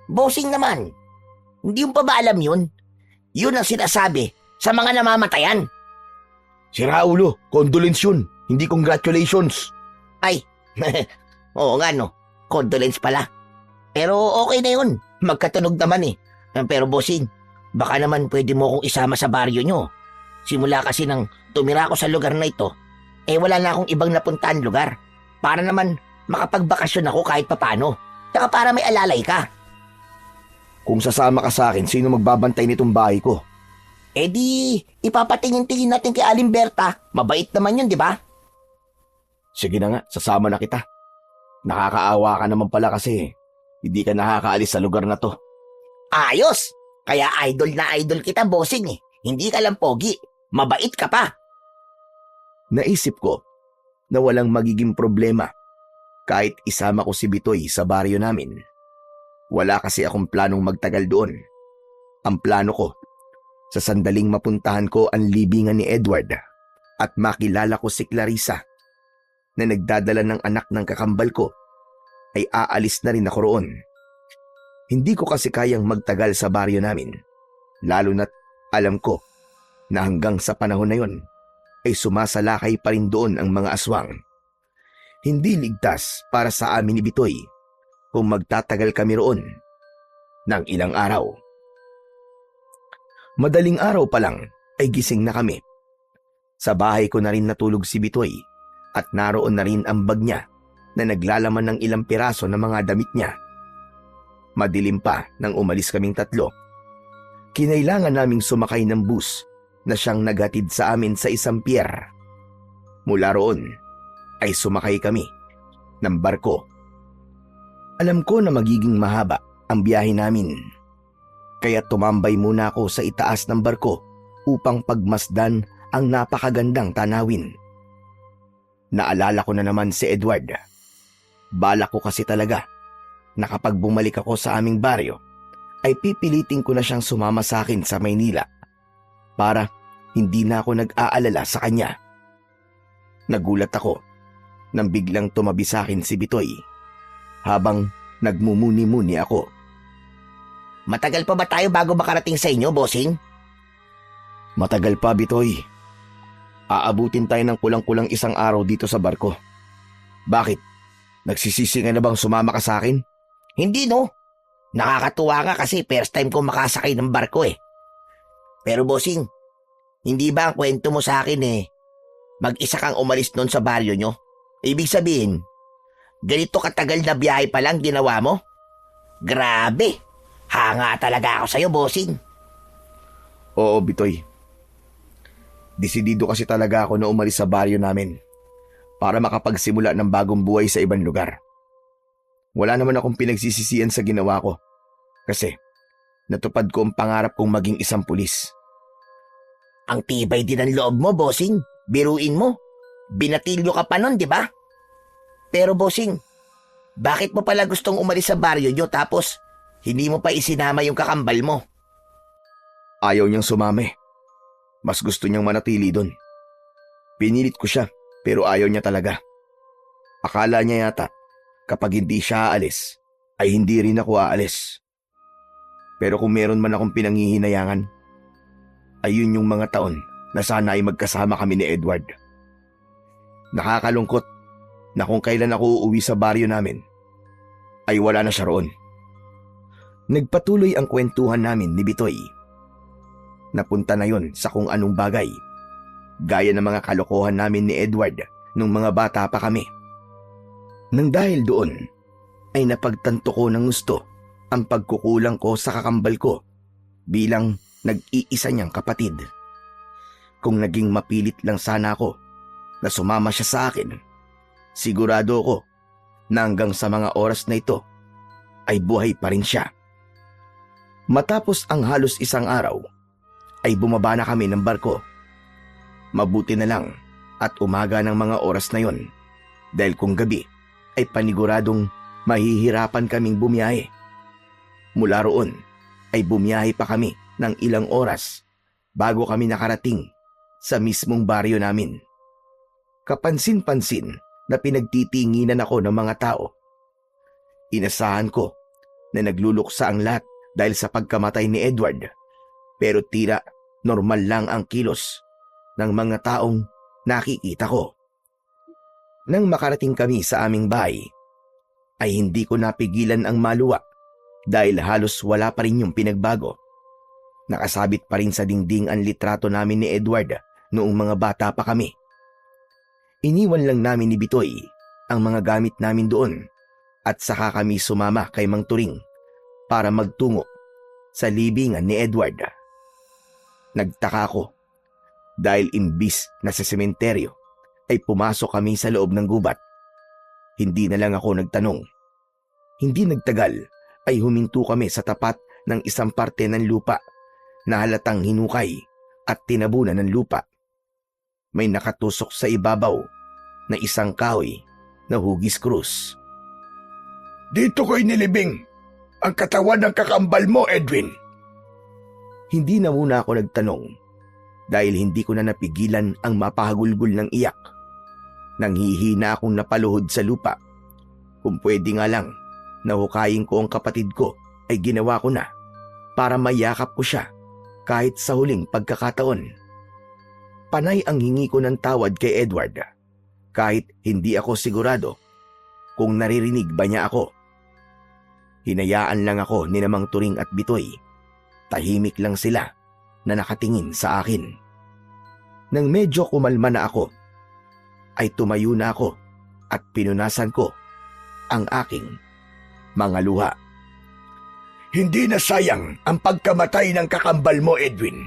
Bossing naman. Hindi mo pa ba alam yun? Yun ang sinasabi sa mga namamatayan. Si Raulo, condolence yun, hindi congratulations. Ay, oo nga no. Condolence pala. Pero okay na yun. Magkatunog naman eh. Pero Bossing, baka naman pwede mo akong isama sa baryo nyo. Simula kasi nang tumira ako sa lugar na ito, wala na akong ibang napuntahan lugar. Para naman makapagbakasyon ako kahit papano. Saka para may alalay ka. Kung sasama ka sa akin, sino magbabantay nitong bahay ko? Di, ipapatingin-tingin natin kay Alimberta. Mabait naman yun, di ba? Sige na nga, sasama na kita. Nakakaawa ka naman pala kasi hindi ka nakakaalis sa lugar na to. Ayos! Kaya idol na idol kita, Bossing eh. Hindi ka lang pogi. Mabait ka pa. Naisip ko na walang magiging problema kahit isama ko si Bitoy sa baryo namin. Wala kasi akong planong magtagal doon. Ang plano ko, sa sandaling mapuntahan ko ang libingan ni Edward at makilala ko si Clarissa na nagdadala ng anak ng kakambal ko, ay aalis na rin ako roon. Hindi ko kasi kayang magtagal sa baryo namin, lalo na't alam ko na hanggang sa panahon na yon ay sumasalakay pa rin doon ang mga aswang. Hindi ligtas para sa amin ni Bitoy kung magtatagal kami roon ng ilang araw. Madaling araw pa lang ay gising na kami. Sa bahay ko na rin natulog si Bitoy at naroon na rin ang bag niya na naglalaman ng ilang piraso ng mga damit niya. Madilim pa nang umalis kaming tatlo. Kinailangan naming sumakay ng bus na siyang naghatid sa amin sa isang pier. Mula roon ay sumakay kami ng barko. Alam ko na magiging mahaba ang biyahe namin. Kaya tumambay muna ako sa itaas ng barko upang pagmasdan ang napakagandang tanawin. Naalala ko na naman si Edward. Balak ko kasi talaga na kapag bumalik ako sa aming baryo ay pipilitin ko na siyang sumama sa akin sa Maynila para hindi na ako nag-aalala sa kanya. Nagulat ako nang biglang tumabi sa akin si Bitoy habang nagmumuni-muni ako. Matagal pa ba tayo bago makarating sa inyo, bossing? Matagal pa, Bitoy. Aabutin tayo ng kulang-kulang isang araw dito sa barko. Bakit? Nagsisisi ka na bang sumama ka sa akin? Hindi no. Nakakatuwa nga kasi first time ko makasakay ng barko eh. Pero bossing, hindi ba ang kwento mo sa akin mag-isa kang umalis noon sa baryo nyo? Ibig sabihin, ganito katagal na biyahe pa lang ginawa mo? Grabe! Hanga talaga ako sa'yo, bossing. Oo, Bitoy. Desidido kasi talaga ako na umalis sa baryo namin para makapagsimula ng bagong buhay sa ibang lugar. Wala naman akong pinagsisisihan sa ginawa ko kasi natupad ko ang pangarap kong maging isang pulis. Ang tibay din ng loob mo, bossing. Biruin mo. Binatilyo ka pa nun, di ba? Pero bossing, bakit mo pala gustong umalis sa baryo nyo tapos hindi mo pa isinama yung kakambal mo? Ayaw niyang sumama. Mas gusto niyang manatili doon. Pinilit ko siya pero ayaw niya talaga. Akala niya yata kapag hindi siya aalis ay hindi rin ako aalis. Pero kung meron man akong pinanghihinayangan, ayun yung mga taon na sana ay magkasama kami ni Edward. Nakakalungkot na kung kailan ako uuwi sa baryo namin, ay wala na siya roon. Nagpatuloy ang kwentuhan namin ni Bitoy. Napunta na yon sa kung anong bagay, gaya ng mga kalokohan namin ni Edward nung mga bata pa kami. Nang dahil doon, ay napagtanto ko ng gusto ang pagkukulang ko sa kakambal ko bilang nag-iisa niyang kapatid. Kung naging mapilit lang sana ako na sumama siya sa akin, sigurado ko na hanggang sa mga oras na ito ay buhay pa rin siya. Matapos ang halos isang araw, ay bumaba na kami ng barko. Mabuti na lang at umaga ng mga oras na yon dahil kung gabi ay paniguradong mahihirapan kaming bumiyahe. Mula roon ay bumiyahe pa kami ng ilang oras bago kami nakarating sa mismong baryo namin. Kapansin-pansin na pinagtitinginan ako ng mga tao. Inasahan ko na nagluluksa ang lahat dahil sa pagkamatay ni Edward, pero tila normal lang ang kilos ng mga taong nakikita ko. Nang makarating kami sa aming bahay, ay hindi ko napigilan ang maluwa dahil halos wala pa rin yung pinagbago. Nakasabit pa rin sa dingding ang litrato namin ni Edward noong mga bata pa kami. Iniwan lang namin ni Bitoy ang mga gamit namin doon at saka kami sumama kay Mang Turing para magtungo sa libingan ni Edward. Nagtaka ako dahil imbis na sa sementeryo ay pumasok kami sa loob ng gubat. Hindi na lang ako nagtanong. Hindi nagtagal ay huminto kami sa tapat ng isang parte ng lupa na halatang hinukay at tinabunan ng lupa. May nakatusok sa ibabaw na isang kahoy na hugis krus. Dito ko inilibing ang katawan ng kakambal mo, Edwin. Hindi na muna ako nagtanong dahil hindi ko na napigilan ang mapahagulgol ng iyak. Nanghihina akong napaluhod sa lupa. Kung pwede nga lang, nahukayin ko ang kapatid ko ay ginawa ko na para mayakap ko siya kahit sa huling pagkakataon. Panay ang hingi ko ng tawad kay Edward kahit hindi ako sigurado kung naririnig ba niya ako. Hinayaan lang ako ni Mang Turing at Bitoy. Tahimik lang sila na nakatingin sa akin. Nang medyo kumalma na ako, ay tumayo na ako at pinunasan ko ang aking mga luha. Hindi na sayang ang pagkamatay ng kakambal mo, Edwin.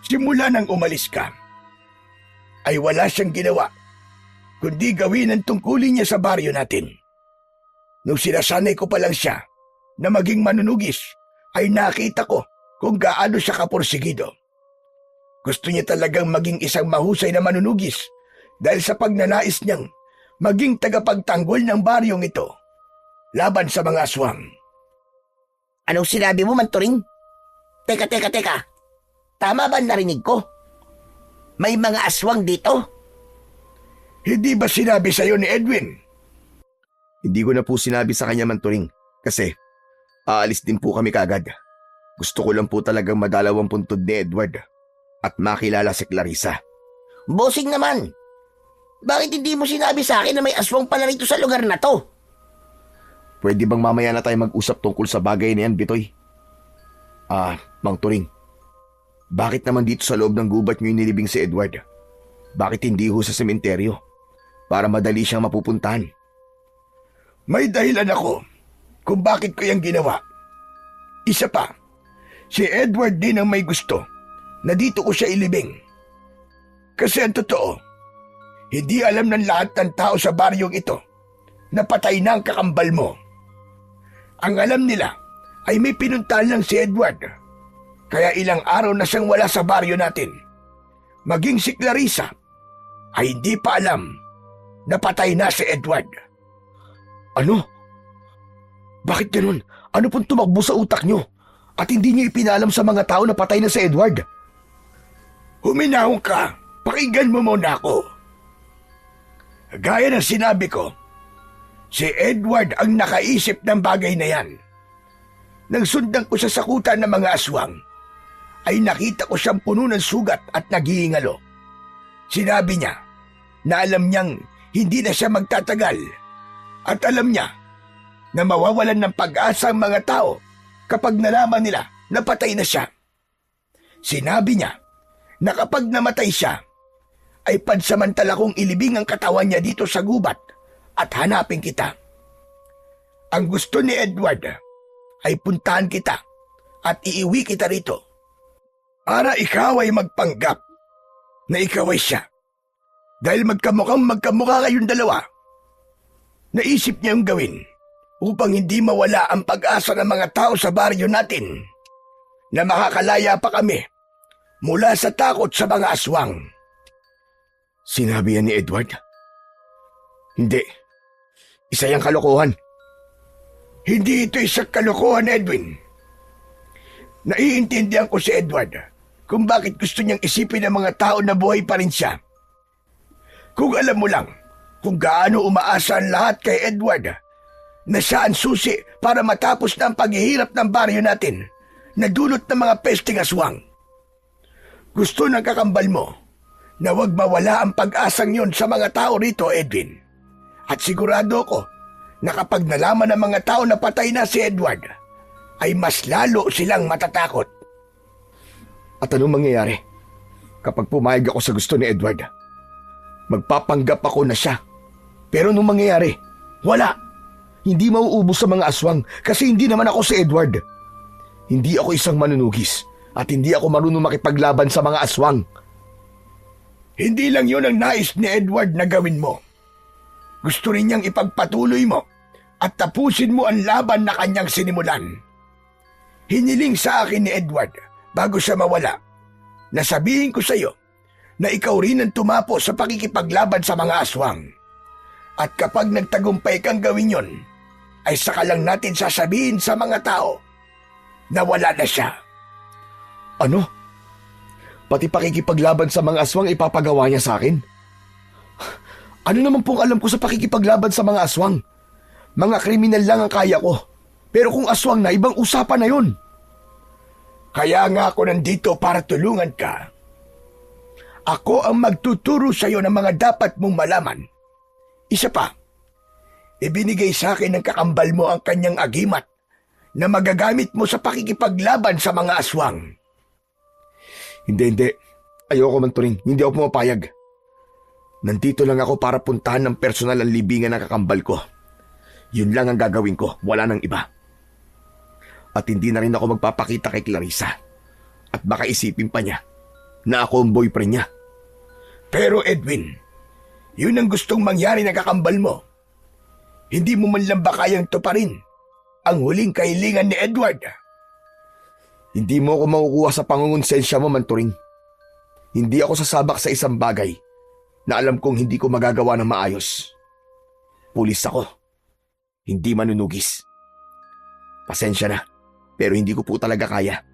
Simula nang umalis ka, ay wala siyang ginawa kundi gawin ang tungkulin niya sa baryo natin. Nung sinasanay ko pa lang siya na maging manunugis, ay nakita ko kung gaano siya kapursigido. Gusto niya talagang maging isang mahusay na manunugis dahil sa pagnanais niyang maging tagapagtanggol ng baryong ito laban sa mga aswang. Anong sinabi mo, Manturing? Teka. Tama ba narinig ko? May mga aswang dito? Hindi ba sinabi sa'yo ni Edwin? Hindi ko na po sinabi sa kanya, Manturing, kasi aalis din po kami kagad. Gusto ko lang po talagang madalaw ang puntod ni Edward at makilala si Clarissa. Bossing naman! Bakit hindi mo sinabi sa akin na may aswang pala rito sa lugar na to? Pwede bang mamaya na tayo mag-usap tungkol sa bagay na yan, Bitoy? Mang Turing, bakit naman dito sa loob ng gubat niyo nilibing si Edward? Bakit hindi ho sa sementeryo? Para madali siyang mapupuntahan. May dahilan ako kung bakit ko yung ginawa. Isa pa, si Edward din ang may gusto na dito ko siya ilibing. Kasi ang totoo, hindi alam ng lahat ng tao sa baryong ito na patay na ang kakambal mo. Ang alam nila ay may pinuntahan lang si Edward. Kaya ilang araw na siyang wala sa baryo natin. Maging si Clarissa ay hindi pa alam na patay na si Edward. Ano? Bakit ganun? Ano pong tumakbo sa utak nyo? At hindi nyo ipinalam sa mga tao na patay na si Edward? Huminahon ka. Pakinggan mo muna ako. Gaya ng sinabi ko, si Edward ang nakaisip ng bagay na yan. Nang sundan ko sa sakutan ng mga aswang, ay nakita ko siyang puno ng sugat at naghihingalo. Sinabi niya na alam niyang hindi na siya magtatagal at alam niya na mawawalan ng pag-asa ang mga tao kapag nalaman nila na patay na siya. Sinabi niya na kapag namatay siya, ay pansamantala kong ilibing ang katawan niya dito sa gubat at hanapin kita. Ang gusto ni Edward ay puntahan kita at iiwi kita rito para ikaw ay magpanggap na ikaw ay siya. Dahil magkamukha kayong dalawa, naisip niya yung gawin upang hindi mawala ang pag-asa ng mga tao sa baryo natin na makakalaya pa kami mula sa takot sa mga aswang. Sinabi yan ni Edward? Hindi. Isa yung kalokohan. Hindi ito isang kalokohan, Edwin. Naiintindihan ko si Edward kung bakit gusto niyang isipin ng mga tao na buhay pa rin siya. Kung alam mo lang kung gaano umaasa ang lahat kay Edward na siya ang susi para matapos na ang paghihirap ng baryo natin na dulot ng mga pesting aswang. Gusto ng kakambal mo na huwag mawala ang pag-asang yon sa mga tao rito, Edwin. At sigurado ko na kapag nalaman ng mga tao na patay na si Edward, ay mas lalo silang matatakot. At anong mangyayari kapag pumayag ako sa gusto ni Edward? Magpapanggap ako na siya. Pero nung mangyayari, wala. Hindi mauubos sa mga aswang kasi hindi naman ako si Edward. Hindi ako isang manunugis at hindi ako marunong makipaglaban sa mga aswang. Hindi lang yun ang nais ni Edward na gawin mo. Gusto rin niyang ipagpatuloy mo at tapusin mo ang laban na kanyang sinimulan. Hiniling sa akin ni Edward bago siya mawala na sabihin ko sa iyo na ikaw rin ang tumapo sa pakikipaglaban sa mga aswang. At kapag nagtagumpay kang gawin yon, ay saka lang natin sasabihin sa mga tao na wala na siya. Ano? Pati pakikipaglaban sa mga aswang ipapagawa niya sa akin? Ano naman pong alam ko sa pakikipaglaban sa mga aswang? Mga kriminal lang ang kaya ko. Pero kung aswang na, ibang usapan na yun. Kaya nga ako nandito para tulungan ka. Ako ang magtuturo sa iyo ng mga dapat mong malaman. Isa pa, ibinigay sa akin ng kakambal mo ang kanyang agimat na magagamit mo sa pakikipaglaban sa mga aswang. Hindi. Ayoko man, Turing. Hindi ako pumapayag. Nandito lang ako para puntahan ng personal ang libingan ng kakambal ko. Yun lang ang gagawin ko. Wala nang iba. At hindi na rin ako magpapakita kay Clarissa. At baka isipin pa niya na ako ang boyfriend niya. Pero Edwin, yun ang gustong mangyari ng kakambal mo. Hindi mo man lang ba kayang tuparin ang huling kahilingan ni Edward? Hindi mo ako makukuha sa pangungonsensya mo, Manturing. Hindi ako sasabak sa isang bagay na alam kong hindi ko magagawa ng maayos. Pulis ako. Hindi manunugis. Pasensya na, pero hindi ko po talaga kaya.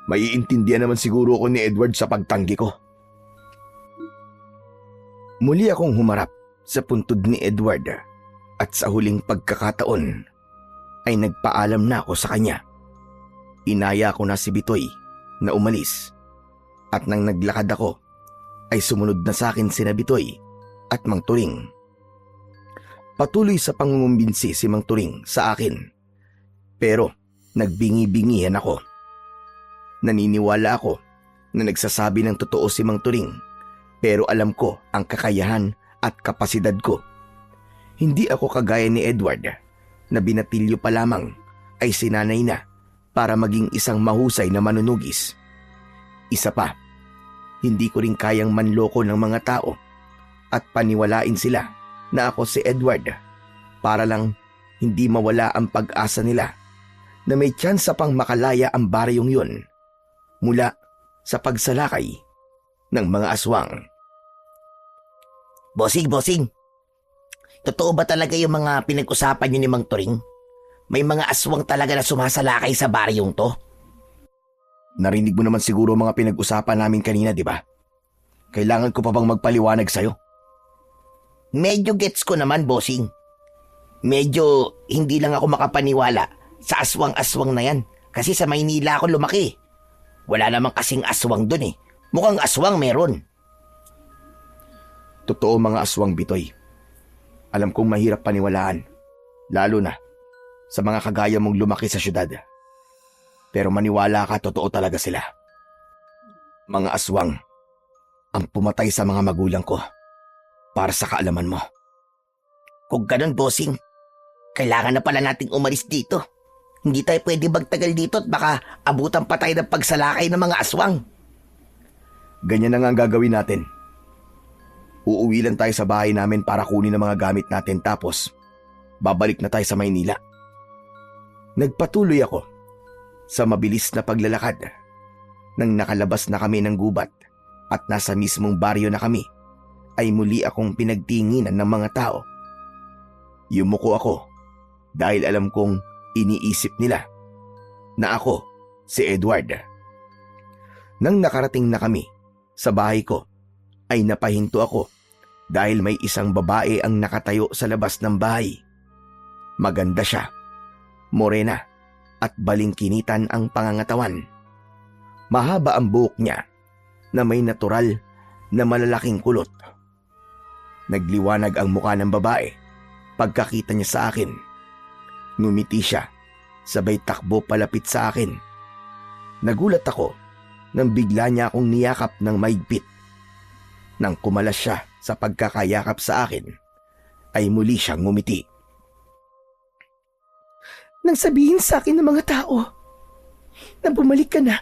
Maiintindihan naman siguro ako ni Edward sa pagtanggi ko. Muli akong humarap sa puntod ni Edward at sa huling pagkakataon ay nagpaalam na ako sa kanya. Inaya ko na si Bitoy na umalis at nang naglakad ako ay sumunod na sa akin sina Bitoy at Mang Turing. Patuloy sa pangungumbinsi si Mang Turing sa akin pero nagbingi-bingihan ako. Naniniwala ako na nagsasabi ng totoo si Mang Turing pero alam ko ang kakayahan at kapasidad ko. Hindi ako kagaya ni Edward na binatilyo pa lamang ay sinanay na para maging isang mahusay na manunugis. Isa pa, hindi ko rin kayang manloko ng mga tao at paniwalain sila na ako si Edward para lang hindi mawala ang pag-asa nila na may tsansa pang makalaya ang baryong yun mula sa pagsalakay ng mga aswang. Bossing. Totoo ba talaga yung mga pinag-usapan niyo ni Mang Turing? May mga aswang talaga na sumasalakay sa baryong to? Narinig mo naman siguro mga pinag-usapan namin kanina, di ba? Kailangan ko pa bang magpaliwanag sa'yo? Medyo gets ko naman, bossing. Medyo hindi lang ako makapaniwala sa aswang-aswang na yan. Kasi sa Maynila ako lumaki. Wala namang kasing aswang dun eh. Mukhang aswang meron. Totoo mga aswang, Bitoy. Alam kong mahirap paniwalaan. Lalo na sa mga kagaya mong lumaki sa syudad. Pero maniwala ka, totoo talaga sila. Mga aswang ang pumatay sa mga magulang ko para sa kaalaman mo. Kung ganun, bossing, kailangan na pala nating umalis dito. Hindi tayo pwede magtagal dito at baka abutan pa tayo ng pagsalakay ng mga aswang. Ganyan na nga ang gagawin natin. Uuwi lang tayo sa bahay namin para kunin ang mga gamit natin tapos babalik na tayo sa Maynila. Nagpatuloy ako sa mabilis na paglalakad. Nang nakalabas na kami ng gubat at nasa mismong baryo na kami, ay muli akong pinagtinginan ng mga tao. Yumuko ako dahil alam kong iniisip nila na ako si Edward. Nang nakarating na kami sa bahay ko, ay napahinto ako dahil may isang babae ang nakatayo sa labas ng bahay. Maganda siya, morena at balingkinitan ang pangangatawan. Mahaba ang buhok niya na may natural na malalaking kulot. Nagliwanag ang mukha ng babae pagkakita niya sa akin. Ngumiti siya, sabay takbo palapit sa akin. Nagulat ako nang bigla niya akong niyakap ng maigpit. Nang kumalas siya sa pagkakayakap sa akin, ay muli siyang ngumiti. Nang sabihin sa akin ng mga tao na bumalik ka na,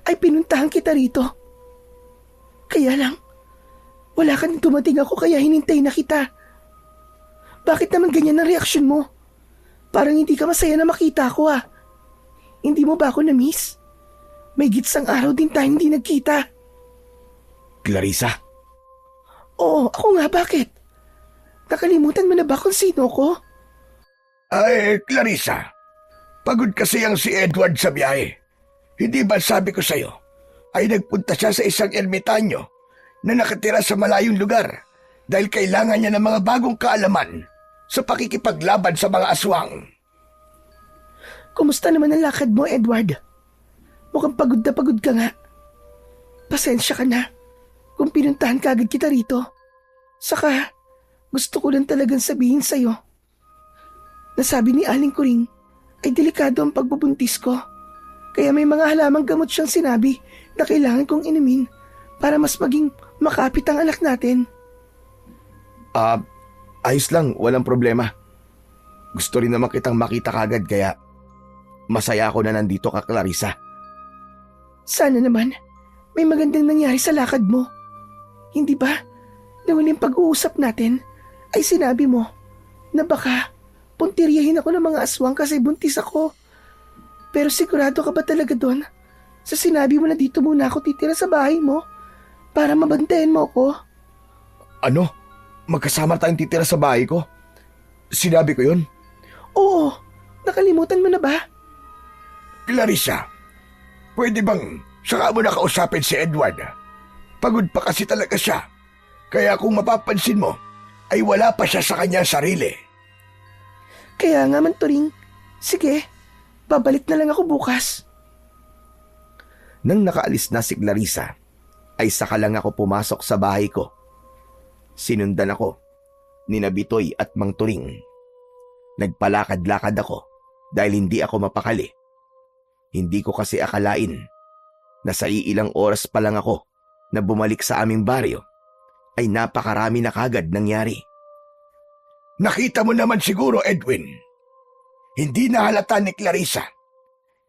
ay pinuntahan kita rito. Kaya lang, wala ka nang dumating ako kaya hinintay na kita. Bakit naman ganyan ang reaksyon mo? Parang hindi ka masaya na makita ako ah. Hindi mo ba ako na-miss? May gitsang araw din tayo hindi nagkita. Clarissa? Oo, ako nga, bakit? Nakalimutan mo na ba kung sino ko? Ay, Clarissa, pagod kasi ang si Edward sa biyahe. Hindi ba sabi ko sa'yo, ay nagpunta siya sa isang ermitanyo na nakatira sa malayong lugar dahil kailangan niya ng mga bagong kaalaman sa pakikipaglaban sa mga aswang. Kumusta naman ang lakad mo, Edward? Mukhang pagod na pagod ka nga. pasensya ka na kung pinuntahan ka agad kita rito. Saka, gusto ko lang talagang sabihin sa'yo. Nasabi ni Aling Kuring ay delikado ang pagbubuntis ko. Kaya may mga halamang gamot siyang sinabi na kailangan kong inumin para mas maging makapit ang anak natin. Ayos lang, walang problema. Gusto rin naman kitang makita kagad kaya masaya ako na nandito ka, Clarissa. Sana naman may magandang nangyari sa lakad mo. Hindi ba na huling pag-uusap natin ay sinabi mo na baka puntiryahin ako ng mga aswang kasi buntis ako. Pero sigurado ka ba talaga doon? Sa sinabi mo na dito muna ako titira sa bahay mo para mabantayan mo ako? Ano? Magkasama tayong titira sa bahay ko? Sinabi ko yun? Oo, nakalimutan mo na ba? Clarissa, pwede bang saka mo na kausapin si Edward? Pagod pa kasi talaga siya. Kaya kung mapapansin mo, ay wala pa siya sa kanyang sarili. Kaya nga man, Turing. Sige, babalik na lang ako bukas. Nang nakaalis na si Clarissa, ay saka lang ako pumasok sa bahay ko. Sinundan ako ni Bitoy at Mang Turing. Nagpalakad-lakad ako dahil hindi ako mapakali. Hindi ko kasi akalain na sa iilang oras pa lang ako na bumalik sa aming baryo ay napakarami na kagad nangyari. Nakita mo naman siguro, Edwin. Hindi nahalata ni Clarissa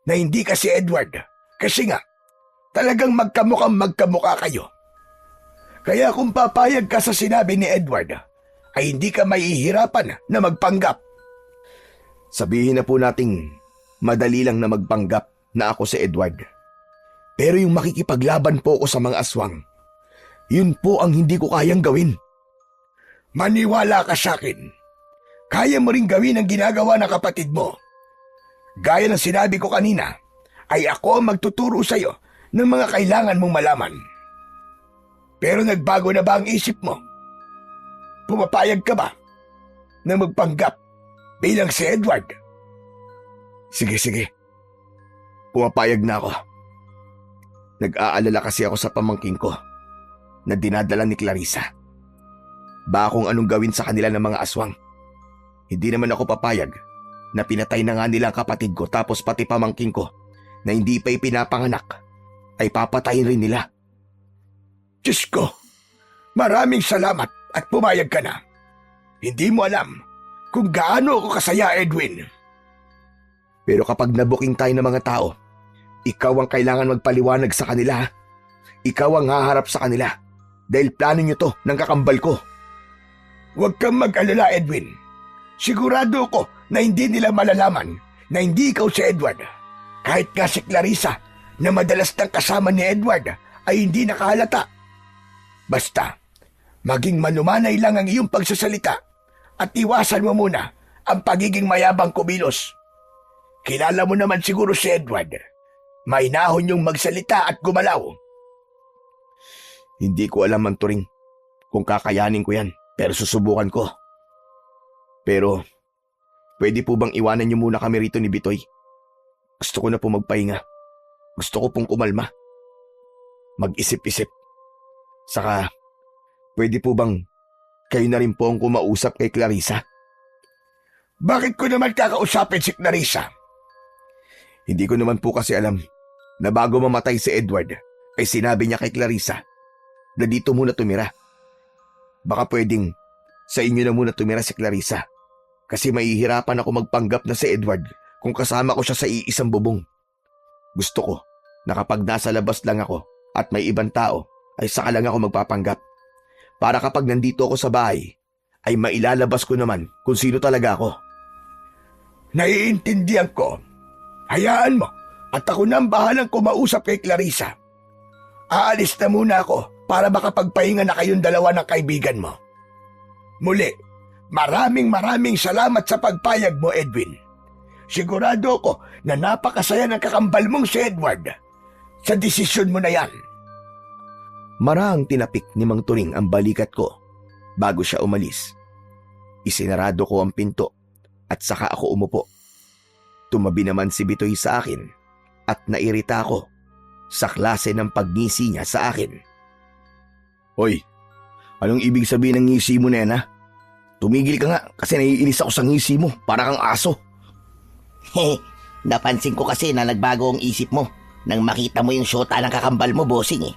na hindi ka si Edward kasi nga talagang magkamukha kayo. Kaya kung papayag ka sa sinabi ni Edward, ay hindi ka mahihirapan na magpanggap. Sabihin na po nating madali lang na magpanggap na ako si Edward. Pero yung makikipaglaban po ako sa mga aswang, yun po ang hindi ko kayang gawin. Maniwala ka sa akin. Kaya mo ring gawin ang ginagawa ng kapatid mo. Gaya ng sinabi ko kanina, ay ako ang magtuturo sa iyo ng mga kailangan mong malaman. Pero nagbago na ba ang isip mo? Pumapayag ka ba na magpanggap bilang si Edward? Sige. Pumapayag na ako. Nag-aalala kasi ako sa pamangking ko na dinadala ni Clarissa. Baka kung anong gawin sa kanila ng mga aswang. Hindi naman ako papayag na pinatay na nga nila ang kapatid ko tapos pati pamangking ko na hindi pa ipinapanganak ay papatayin rin nila. Diyos ko, maraming salamat at pumayag ka na. Hindi mo alam kung gaano ako kasaya, Edwin. Pero kapag nabuking tayo ng mga tao, ikaw ang kailangan magpaliwanag sa kanila. Ikaw ang haharap sa kanila dahil plano nyo to ng kakambal ko. Huwag kang mag-alala, Edwin. Sigurado ko na hindi nila malalaman na hindi ikaw si Edward. Kahit nga si Clarissa na madalas nang kasama ni Edward ay hindi nakahalata. Basta, maging manumanay lang ang iyong pagsasalita at iwasan mo muna ang pagiging mayabang kumilos. Kilala mo naman siguro si Edward. Mainahon yung magsalita at gumalaw. Hindi ko alam, Mang Turing, kung kakayanin ko yan, pero susubukan ko. Pero, pwede po bang iwanan niyo muna kami rito ni Bitoy? Gusto ko na po magpahinga. Gusto ko pong kumalma. Mag-isip-isip. Saka, pwede po bang kayo na rin po ang kumausap kay Clarissa? Bakit ko naman kakausapin si Clarissa? Hindi ko naman po kasi alam na bago mamatay si Edward ay sinabi niya kay Clarissa na dito muna tumira. Baka pwedeng sa inyo na muna tumira si Clarissa kasi mahihirapan ako magpanggap na si Edward kung kasama ko siya sa iisang bubong. Gusto ko na kapag nasa labas lang ako at may ibang tao ay saka lang ako magpapanggap. Para kapag nandito ako sa bahay ay mailalabas ko naman kung sino talaga ako. Naiintindihan ko. Hayaan mo at ako na ang bahalang kumausap kay Clarissa. Aalis na muna ako para makapagpahinga na kayong dalawa ng kaibigan mo. Muli, maraming salamat sa pagpayag mo, Edwin. Sigurado ako na napakasaya ng kakambal mong si Edward sa desisyon mo na yan. Marahang tinapik ni Mang Turing ang balikat ko bago siya umalis. Isinarado ko ang pinto at saka ako umupo. Tumabi naman si Bitoy sa akin at nairita ako sa klase ng pagngisi niya sa akin. Hoy, anong ibig sabihin ng ngisi mo na yan, ha? Tumigil ka nga kasi naiinis ako sa ngisi mo, para kang aso. Napansin ko kasi na nagbago ang isip mo nang makita mo yung syota ng kakambal mo, bossing eh.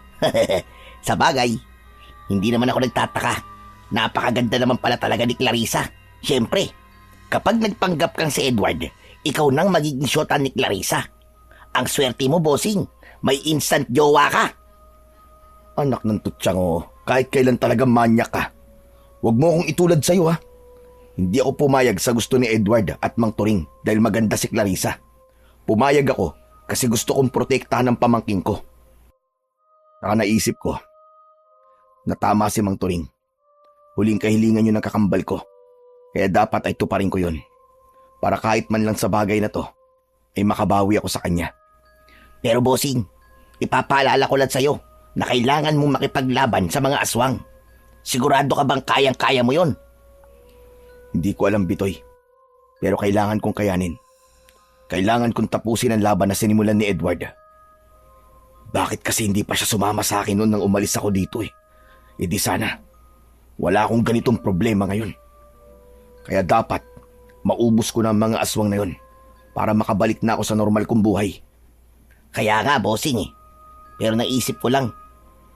Sa bagay, hindi naman ako nagtataka. Napakaganda naman pala talaga ni Clarissa. Siyempre, kapag nagpanggap kang si Edward, ikaw nang magiging syota ni Clarissa. Ang swerte mo, bossing. May instant jowa ka. Anak ng tutsang kahit kailan talaga manyak ka. Huwag mo akong itulad sa'yo, ha? Hindi ako pumayag sa gusto ni Edward at Mang Turing dahil maganda si Clarissa. Pumayag ako kasi gusto kong protektahan ng pamangking ko. Saka naisip ko na tama si Mang Turing. Huling kahilingan yun ng kakambal ko. Kaya dapat ay tuparin ko yun. Para kahit man lang sa bagay na to, ay makabawi ako sa kanya. Pero bossing, ipapaalala ko lang sa'yo na kailangan mong makipaglaban sa mga aswang. Sigurado ka bang kayang-kaya mo yon? Hindi ko alam, Bitoy. Pero kailangan kong kayanin. Kailangan kong tapusin ang laban na sinimulan ni Edward. Bakit kasi hindi pa siya sumama sa akin noon nang umalis ako dito eh? E di sana, wala akong ganitong problema ngayon. Kaya dapat, maubos ko na ang mga aswang na yon para makabalik na ako sa normal kong buhay. Kaya nga, bossing eh. Pero naisip ko lang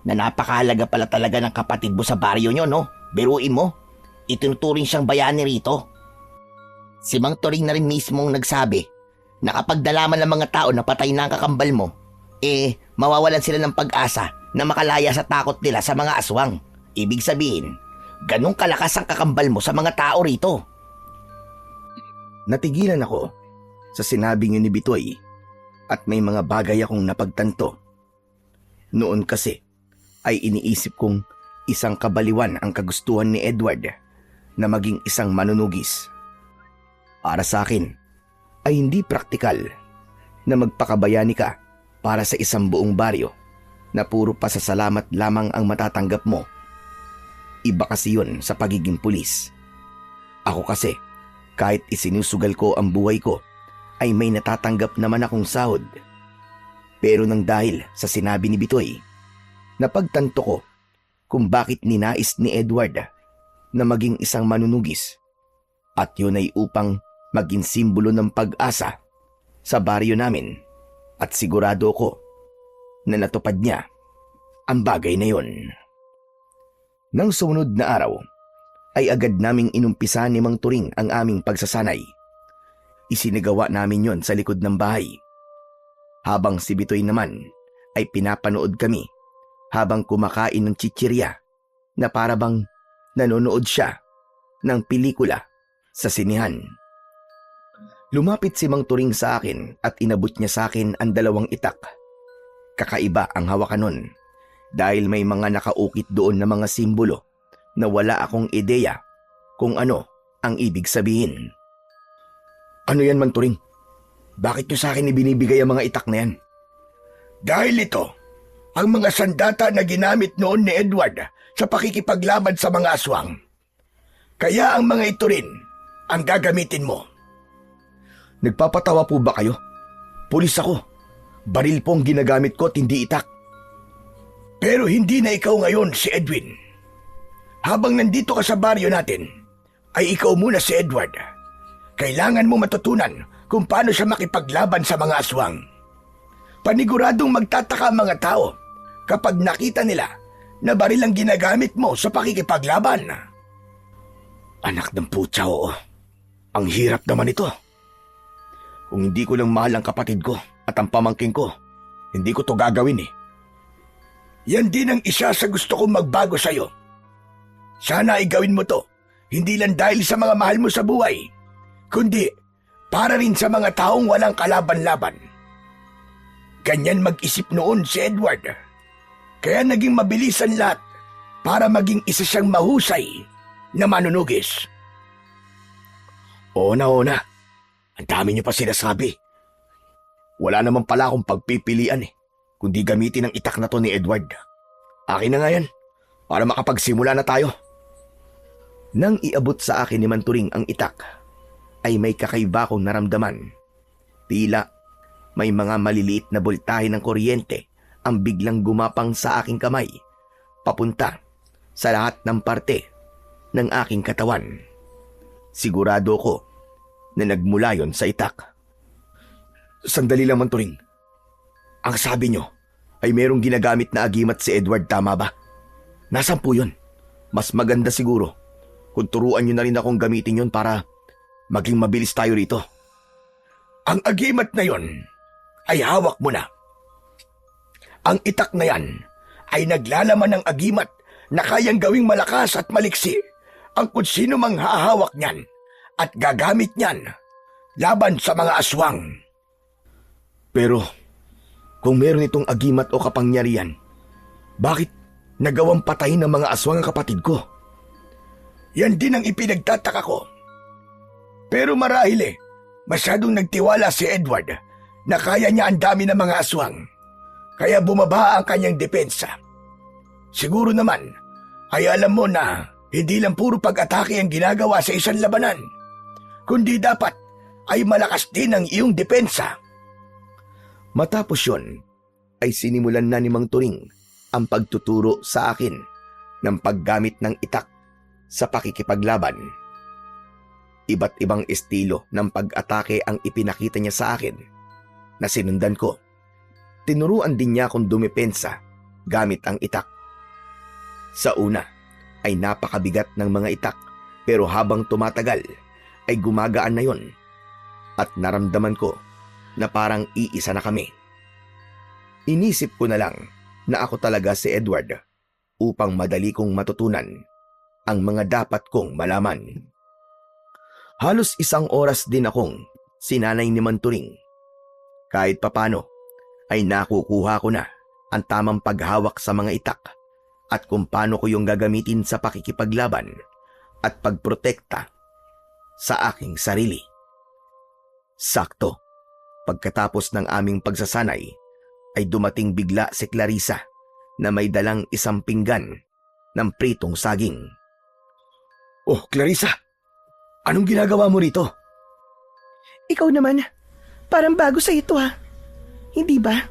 na napakahalaga pala talaga ng kapatid mo sa baryo nyo, no? Biruin mo, itinuturing siyang bayani rito. Si Mang Turing na rin mismong nagsabi na kapag nalaman ng mga tao na patay na ang kakambal mo, mawawalan sila ng pag-asa na makalaya sa takot nila sa mga aswang. Ibig sabihin, ganong kalakas ang kakambal mo sa mga tao rito. Natigilan ako sa sinabing yun ni Bitoy at may mga bagay akong napagtanto. Noon kasi ay iniisip kong isang kabaliwan ang kagustuhan ni Edward na maging isang manunugis. Para sa akin ay hindi praktikal na magpakabayani ka para sa isang buong baryo na puro pasasalamat lamang ang matatanggap mo. Iba kasi yun sa pagiging pulis. Ako kasi, kahit isinusugal ko ang buhay ko, ay may natatanggap naman akong sahod. Pero nang dahil sa sinabi ni Bitoy, napagtanto ko kung bakit ninais ni Edward na maging isang manunugis. At yun ay upang maging simbolo ng pag-asa sa baryo namin. At sigurado ko na natupad niya ang bagay na yun. Nang sumunod na araw, ay agad naming inumpisa ni Mang Turing ang aming pagsasanay. Isinagawa namin yon sa likod ng bahay. Habang si Bitoy naman ay pinapanood kami habang kumakain ng chichirya na parabang nanonood siya ng pelikula sa sinihan. Lumapit si Mang Turing sa akin at inabot niya sa akin ang 2 itak. Kakaiba ang hawakan nun dahil may mga nakaukit doon na mga simbolo na wala akong ideya kung ano ang ibig sabihin. Ano yan, Mang Turing? Bakit niyo sa akin ibinibigay ang mga itak na yan? Dahil ito, ang mga sandata na ginamit noon ni Edward sa pakikipaglaban sa mga aswang. Kaya ang mga ito rin ang gagamitin mo. Nagpapatawa po ba kayo? Pulis ako. Baril po ang ginagamit ko at hindi itak. Pero hindi na ikaw ngayon si Edwin. Habang nandito ka sa baryo natin, ay ikaw muna si Edward. Kailangan mo matutunan kung paano siya makipaglaban sa mga aswang. Paniguradong magtataka ang mga tao kapag nakita nila na baril ang ginagamit mo sa pakikipaglaban. Anak ng putya, oo. Ang hirap naman ito. Kung hindi ko lang mahal ang kapatid ko at ang pamangking ko, hindi ko to gagawin eh. Yan din ang isa sa gusto kong magbago sa'yo. Sana ay gawin mo to, hindi lang dahil sa mga mahal mo sa buhay, kundi para rin sa mga taong walang kalaban-laban. Ganyan mag-isip noon si Edward. Kaya naging mabilis ang lahat para maging isa siyang mahusay na manunugis. Oo na. Ang dami niyo pa sinasabi. Wala naman pala akong pagpipilian eh, kundi gamitin ang itak na to ni Edward. Akin na nga yan, para makapagsimula na tayo. Nang iabot sa akin ni Mang Turing ang itak, ay may kakaiba kong naramdaman. Tila may mga maliliit na boltahe ng kuryente ang biglang gumapang sa aking kamay, papunta sa lahat ng parte ng aking katawan. Sigurado ko na nagmula yon sa itak. Sandali lang, Manturing. Ang sabi nyo ay merong ginagamit na agimat si Edward, tama ba? Nasaan po yun? Mas maganda siguro kung turuan nyo na rin akong gamitin yon para maging mabilis tayo rito. Ang agimat na yon ay hawak mo na. Ang itak na yan ay naglalaman ng agimat na kayang gawing malakas at maliksi ang kung sino mang hahawak niyan at gagamit niyan laban sa mga aswang. Pero kung meron itong agimat o kapangyarihan, bakit nagawang patayin ng mga aswang ang kapatid ko? Yan din ang ipinagtataka ko. Pero marahil masyadong nagtiwala si Edward na kaya niya ang dami ng mga aswang. Kaya bumaba ang kanyang depensa. Siguro naman ay alam mo na hindi lang puro pag-atake ang ginagawa sa isang labanan, kundi dapat ay malakas din ang iyong depensa. Matapos yon, ay sinimulan na ni Mang Turing ang pagtuturo sa akin ng paggamit ng itak sa pakikipaglaban. Iba't ibang estilo ng pag-atake ang ipinakita niya sa akin na sinundan ko. Tinuruan din niya akong dumepensa gamit ang itak. Sa una ay napakabigat ng mga itak, pero habang tumatagal ay gumagaan na yon at naramdaman ko na parang iisa na kami. Inisip ko na lang na ako talaga si Edward upang madali kong matutunan ang mga dapat kong malaman. Halos 1 oras din akong sinanay ni Manturing. Kahit papano ay nakukuha ko na ang tamang paghawak sa mga itak at kung paano ko yung gagamitin sa pakikipaglaban at pagprotekta sa aking sarili. Sakto, pagkatapos ng aming pagsasanay, ay dumating bigla si Clarissa na may dalang 1 pinggan ng pritong saging. Oh, Clarissa! Anong ginagawa mo rito? Ikaw naman, parang bago sa ito ha. Hindi ba?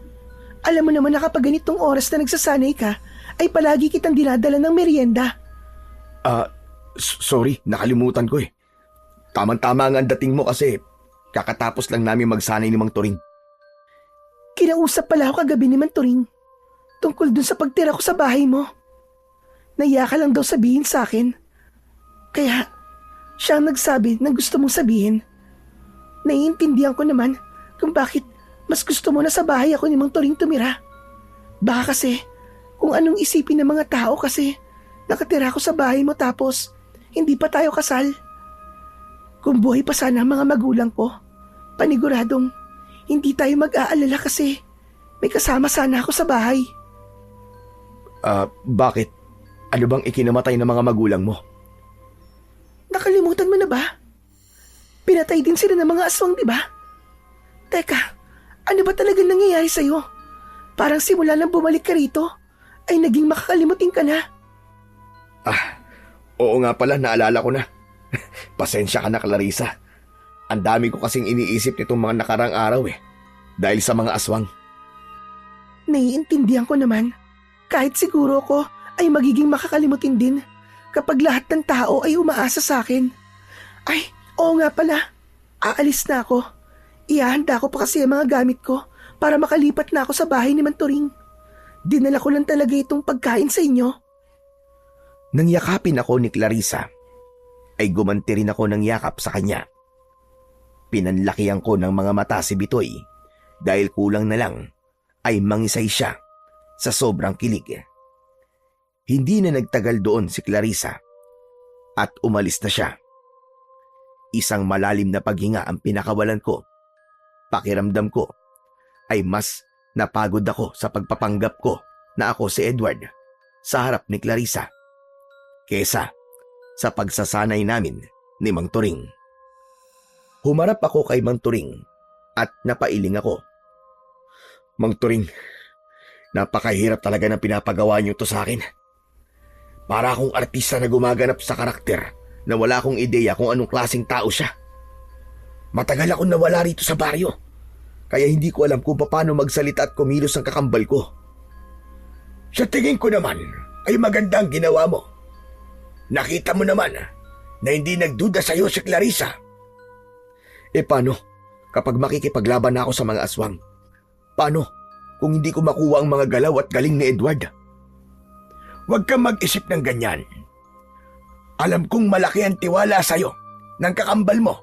Alam mo naman na kapag ganitong oras na nagsasanay ka, ay palagi kitang dinadala ng merienda. Sorry, nakalimutan ko eh. Tama-tama nga ang dating mo kasi kakatapos lang namin magsanay ni Mang Turing. Kinausap pala ako kagabi ni Manturing tungkol dun sa pagtira ko sa bahay mo. Naiya ka lang daw sabihin sa akin. Kaya siya ang nagsabi ng gusto mong sabihin. Naiintindihan ko naman kung bakit mas gusto mo na sa bahay ako ni Mang Turing tumira. Baka kasi kung anong isipin ng mga tao kasi nakatira ako sa bahay mo tapos hindi pa tayo kasal. Kung buhay pa sana ang mga magulang ko, paniguradong hindi tayo mag-aalala kasi may kasama sana ako sa bahay. Bakit? Ano bang ikinamatay ng mga magulang mo? Nakalimutan mo na ba? Pinatay din sila ng mga aswang, di ba? Teka, ano ba talaga nangyayari sa'yo? Parang simula nang bumalik ka rito, ay naging makakalimutin ka na. Oo nga pala, naalala ko na. Pasensya ka na, Clarissa. Ang dami ko kasing iniisip nitong mga nakarang araw dahil sa mga aswang. Naiintindihan ko naman. Kahit siguro ko ay magiging makakalimutin din kapag lahat ng tao ay umaasa sa akin. Ay, oo nga pala. Aalis na ako. Ihahanda ko pa kasi ang mga gamit ko para makalipat na ako sa bahay ni Manturing. Dinala ko lang talaga itong pagkain sa inyo. Nang yakapin ako ni Clarissa, ay gumanti rin ako ng yakap sa kanya. Pinanlakihan ko ng mga mata si Bitoy dahil kulang na lang ay mangisay siya sa sobrang kilig. Hindi na nagtagal doon si Clarissa at umalis na siya. Isang malalim na paghinga ang pinakawalan ko. Pakiramdam ko ay mas napagod ako sa pagpapanggap ko na ako si Edward sa harap ni Clarissa kesa sa pagsasanay namin ni Mang Turing. Humarap ako kay Mang Turing at napailing ako. Mang Turing, napakahirap talaga ng pinapagawa niyo to sa akin. Para akong artista na gumaganap sa karakter na wala akong ideya kung anong klaseng tao siya. Matagal akong nawala rito sa baryo, kaya hindi ko alam kung paano magsalita at kumilos ang kakambal ko. Sa tingin ko naman ay maganda ang ginawa mo. Nakita mo naman na hindi nagduda sa'yo si Clarissa. Paano kapag makikipaglaban na ako sa mga aswang? Paano kung hindi ko makuha ang mga galaw at galing ni Edward? Huwag kang mag-isip ng ganyan. Alam kong malaki ang tiwala sa'yo ng kakambal mo.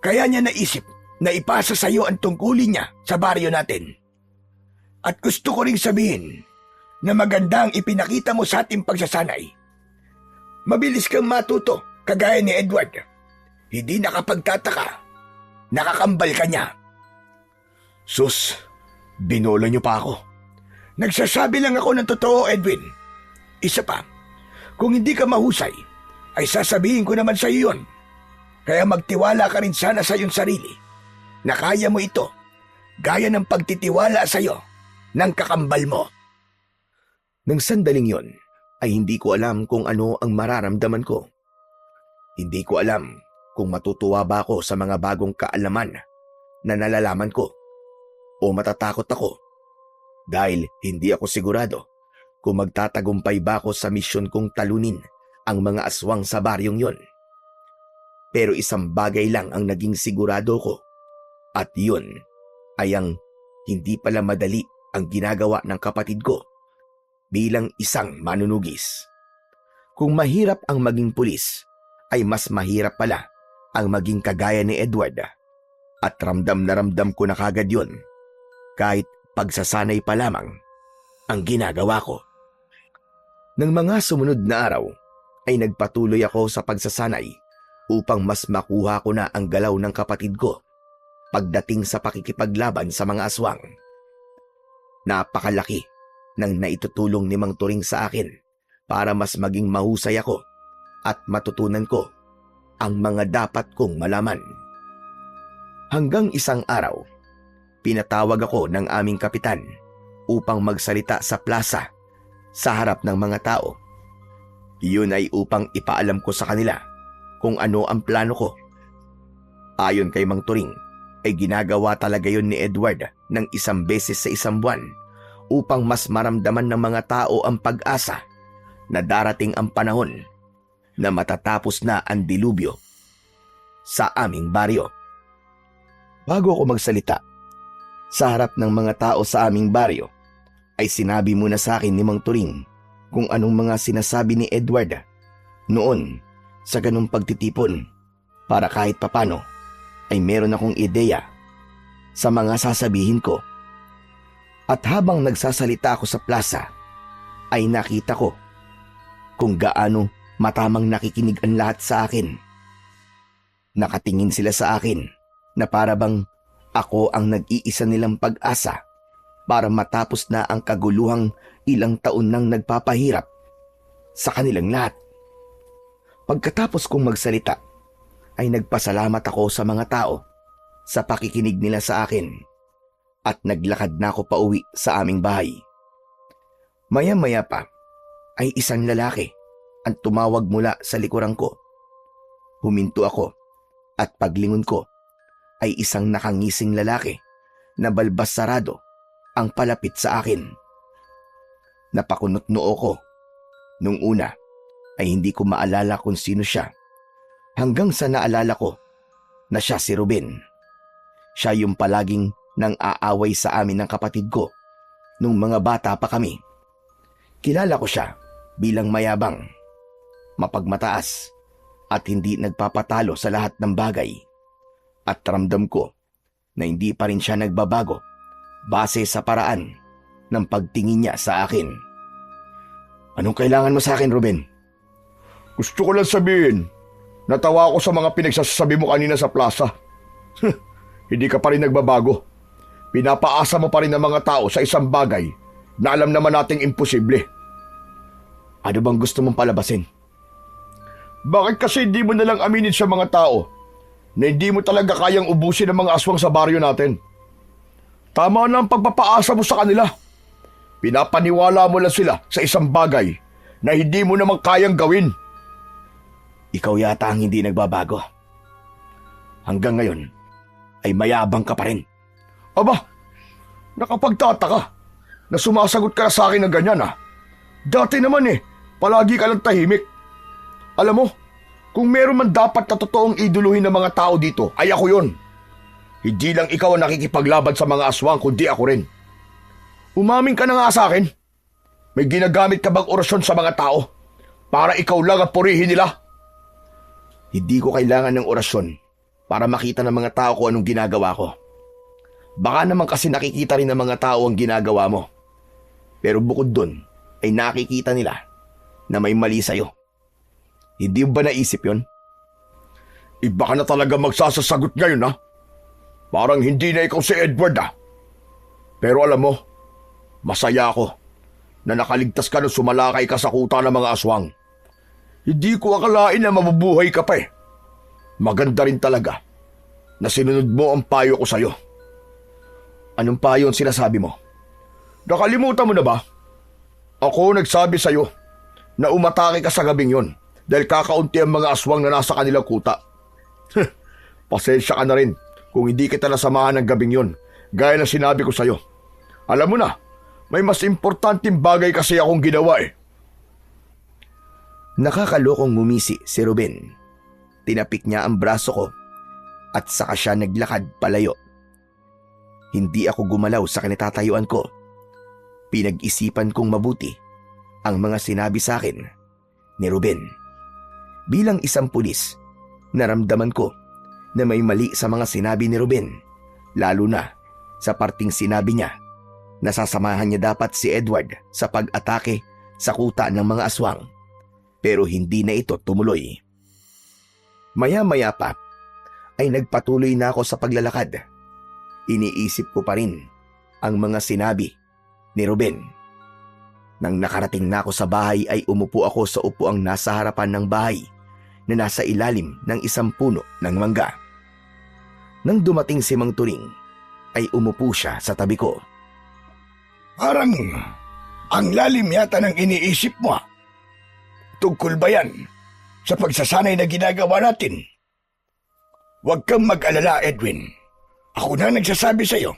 Kaya niya naisip na ipasa sa'yo ang tungkulin niya sa baryo natin. At gusto ko ring sabihin na maganda ang ipinakita mo sa ating pagsasanay. Mabilis kang matuto, kagaya ni Edward. Hindi nakapagtataka. Nakakambal ka niya. Sus, binola niyo pa ako. Nagsasabi lang ako ng totoo, Edwin. Isa pa, kung hindi ka mahusay, ay sasabihin ko naman sa iyo yun. Kaya magtiwala ka rin sana sa iyong sarili na kaya mo ito, gaya ng pagtitiwala sa iyo ng kakambal mo. Nang sandaling yon, ay hindi ko alam kung ano ang mararamdaman ko. Hindi ko alam kung matutuwa ba ako sa mga bagong kaalaman na nalalaman ko o matatakot ako dahil hindi ako sigurado kung magtatagumpay ba ako sa misyon kong talunin ang mga aswang sa baryong yon. Pero isang bagay lang ang naging sigurado ko at yun ay ang hindi pala madali ang ginagawa ng kapatid ko bilang isang manunugis. Kung mahirap ang maging pulis, ay mas mahirap pala ang maging kagaya ni Edward. At ramdam na ramdam ko na kagad yun, kahit pagsasanay pa lamang ang ginagawa ko. Nang mga sumunod na araw, ay nagpatuloy ako sa pagsasanay upang mas makuha ko na ang galaw ng kapatid ko pagdating sa pakikipaglaban sa mga aswang. Napakalaki ng naitutulong ni Mang Turing sa akin para mas maging mahusay ako at matutunan ko ang mga dapat kong malaman. Hanggang isang araw, pinatawag ako ng aming kapitan upang magsalita sa plaza sa harap ng mga tao. Iyon ay upang ipaalam ko sa kanila kung ano ang plano ko. Ayon kay Mang Turing, ay ginagawa talaga yun ni Edward ng isang beses sa isang buwan upang mas maramdaman ng mga tao ang pag-asa na darating ang panahon na matatapos na ang dilubyo sa aming baryo. Bago ako magsalita sa harap ng mga tao sa aming baryo, ay sinabi muna sa akin ni Mang Turing kung anong mga sinasabi ni Edward noon sa ganung pagtitipon para kahit papano ay meron akong ideya sa mga sasabihin ko. At habang nagsasalita ako sa plaza, ay nakita ko kung gaano matamang nakikinig ang lahat sa akin. Nakatingin sila sa akin na para bang ako ang nag-iisa nilang pag-asa para matapos na ang kaguluhang ilang taon nang nagpapahirap sa kanilang lahat. Pagkatapos kong magsalita, ay nagpasalamat ako sa mga tao sa pakikinig nila sa akin at naglakad na ako pauwi sa aming bahay. Maya-maya pa ay isang lalaki ang tumawag mula sa likuran ko. Huminto ako at paglingon ko ay isang nakangising lalaki na balbas sarado ang palapit sa akin. Napakunot noo ko. Nung una ay hindi ko maalala kung sino siya hanggang sa naalala ko na siya si Ruben. Siya yung palaging nang aaway sa amin ng kapatid ko nung mga bata pa kami. Kilala ko siya bilang mayabang, mapagmataas at hindi nagpapatalo sa lahat ng bagay. At ramdam ko na hindi pa rin siya nagbabago base sa paraan ng pagtingin niya sa akin. Anong kailangan mo sa akin, Ruben? Gusto ko lang sabihin, natawa ako sa mga pinagsasabi mo kanina sa plaza. Hindi ka pa rin nagbabago. Pinapaasa mo pa rin ang mga tao sa isang bagay na alam naman nating imposible. Ano bang gusto mong palabasin? Bakit kasi hindi mo nalang aminin sa mga tao na hindi mo talaga kayang ubusin ang mga aswang sa baryo natin? Tama na ang pagpapaasa mo sa kanila. Pinapaniwala mo lang sila sa isang bagay na hindi mo naman kayang gawin. Ikaw yata ang hindi nagbabago. Hanggang ngayon ay mayabang ka pa rin. Aba, nakapagtataka. na sumasagot ka sa akin ng ganyan ah. Dati naman palagi ka lang tahimik. Alam mo, kung meron man dapat na totoong iduluhin ng mga tao dito, ay ako yon. Hindi lang ikaw ang nakikipaglaban sa mga aswang, kundi ako rin. Umamin ka na nga sa akin. May ginagamit ka bang orasyon sa mga tao para ikaw lang ang purihin nila? Hindi ko kailangan ng orasyon para makita ng mga tao kung anong ginagawa ko. Baka naman kasi nakikita rin ng mga tao ang ginagawa mo. Pero bukod dun, ay nakikita nila na may mali sa'yo. Hindi mo ba naisip yon? Iba ka na talaga magsasasagot ngayon ha? Parang hindi na ikaw si Edward ah. Pero alam mo, masaya ako na nakaligtas ka nung sumalakay ka sa kuta ng mga aswang. Hindi ko akalain na mabubuhay ka pa Maganda rin talaga na sinunod mo ang payo ko sa'yo. Anong payo ang sinasabi mo? Nakalimutan mo na ba? Ako nagsabi sa'yo na umatake ka sa gabing yon dahil kakaunti ang mga aswang na nasa kanilang kuta. Pasensya ka na rin kung hindi kita nasamahan ng gabing yon gaya na sinabi ko sa'yo. Alam mo na, may mas importanteng bagay kasi akong ginawa Nakakalokong ngumisi si Ruben. Tinapik niya ang braso ko at saka siya naglakad palayo. Hindi ako gumalaw sa kinatatayuan ko. Pinag-isipan kong mabuti ang mga sinabi sa akin ni Ruben. Bilang isang pulis, naramdaman ko na may mali sa mga sinabi ni Ruben, lalo na sa parting sinabi niya na sasamahan niya dapat si Edward sa pag-atake sa kuta ng mga aswang. Pero hindi na ito tumuloy. Maya-maya pa ay nagpatuloy na ako sa paglalakad. Iniisip ko pa rin ang mga sinabi ni Ruben. Nang nakarating na ako sa bahay ay umupo ako sa upuang nasa harapan ng bahay na nasa ilalim ng isang puno ng mangga. Nang dumating si Mang Turing ay umupo siya sa tabi ko. Parang ang lalim yata ng iniisip mo. Tungkol ba yan sa pagsasanay na ginagawa natin? Huwag kang mag-alala, Edwin. Ako na nagsasabi sa'yo.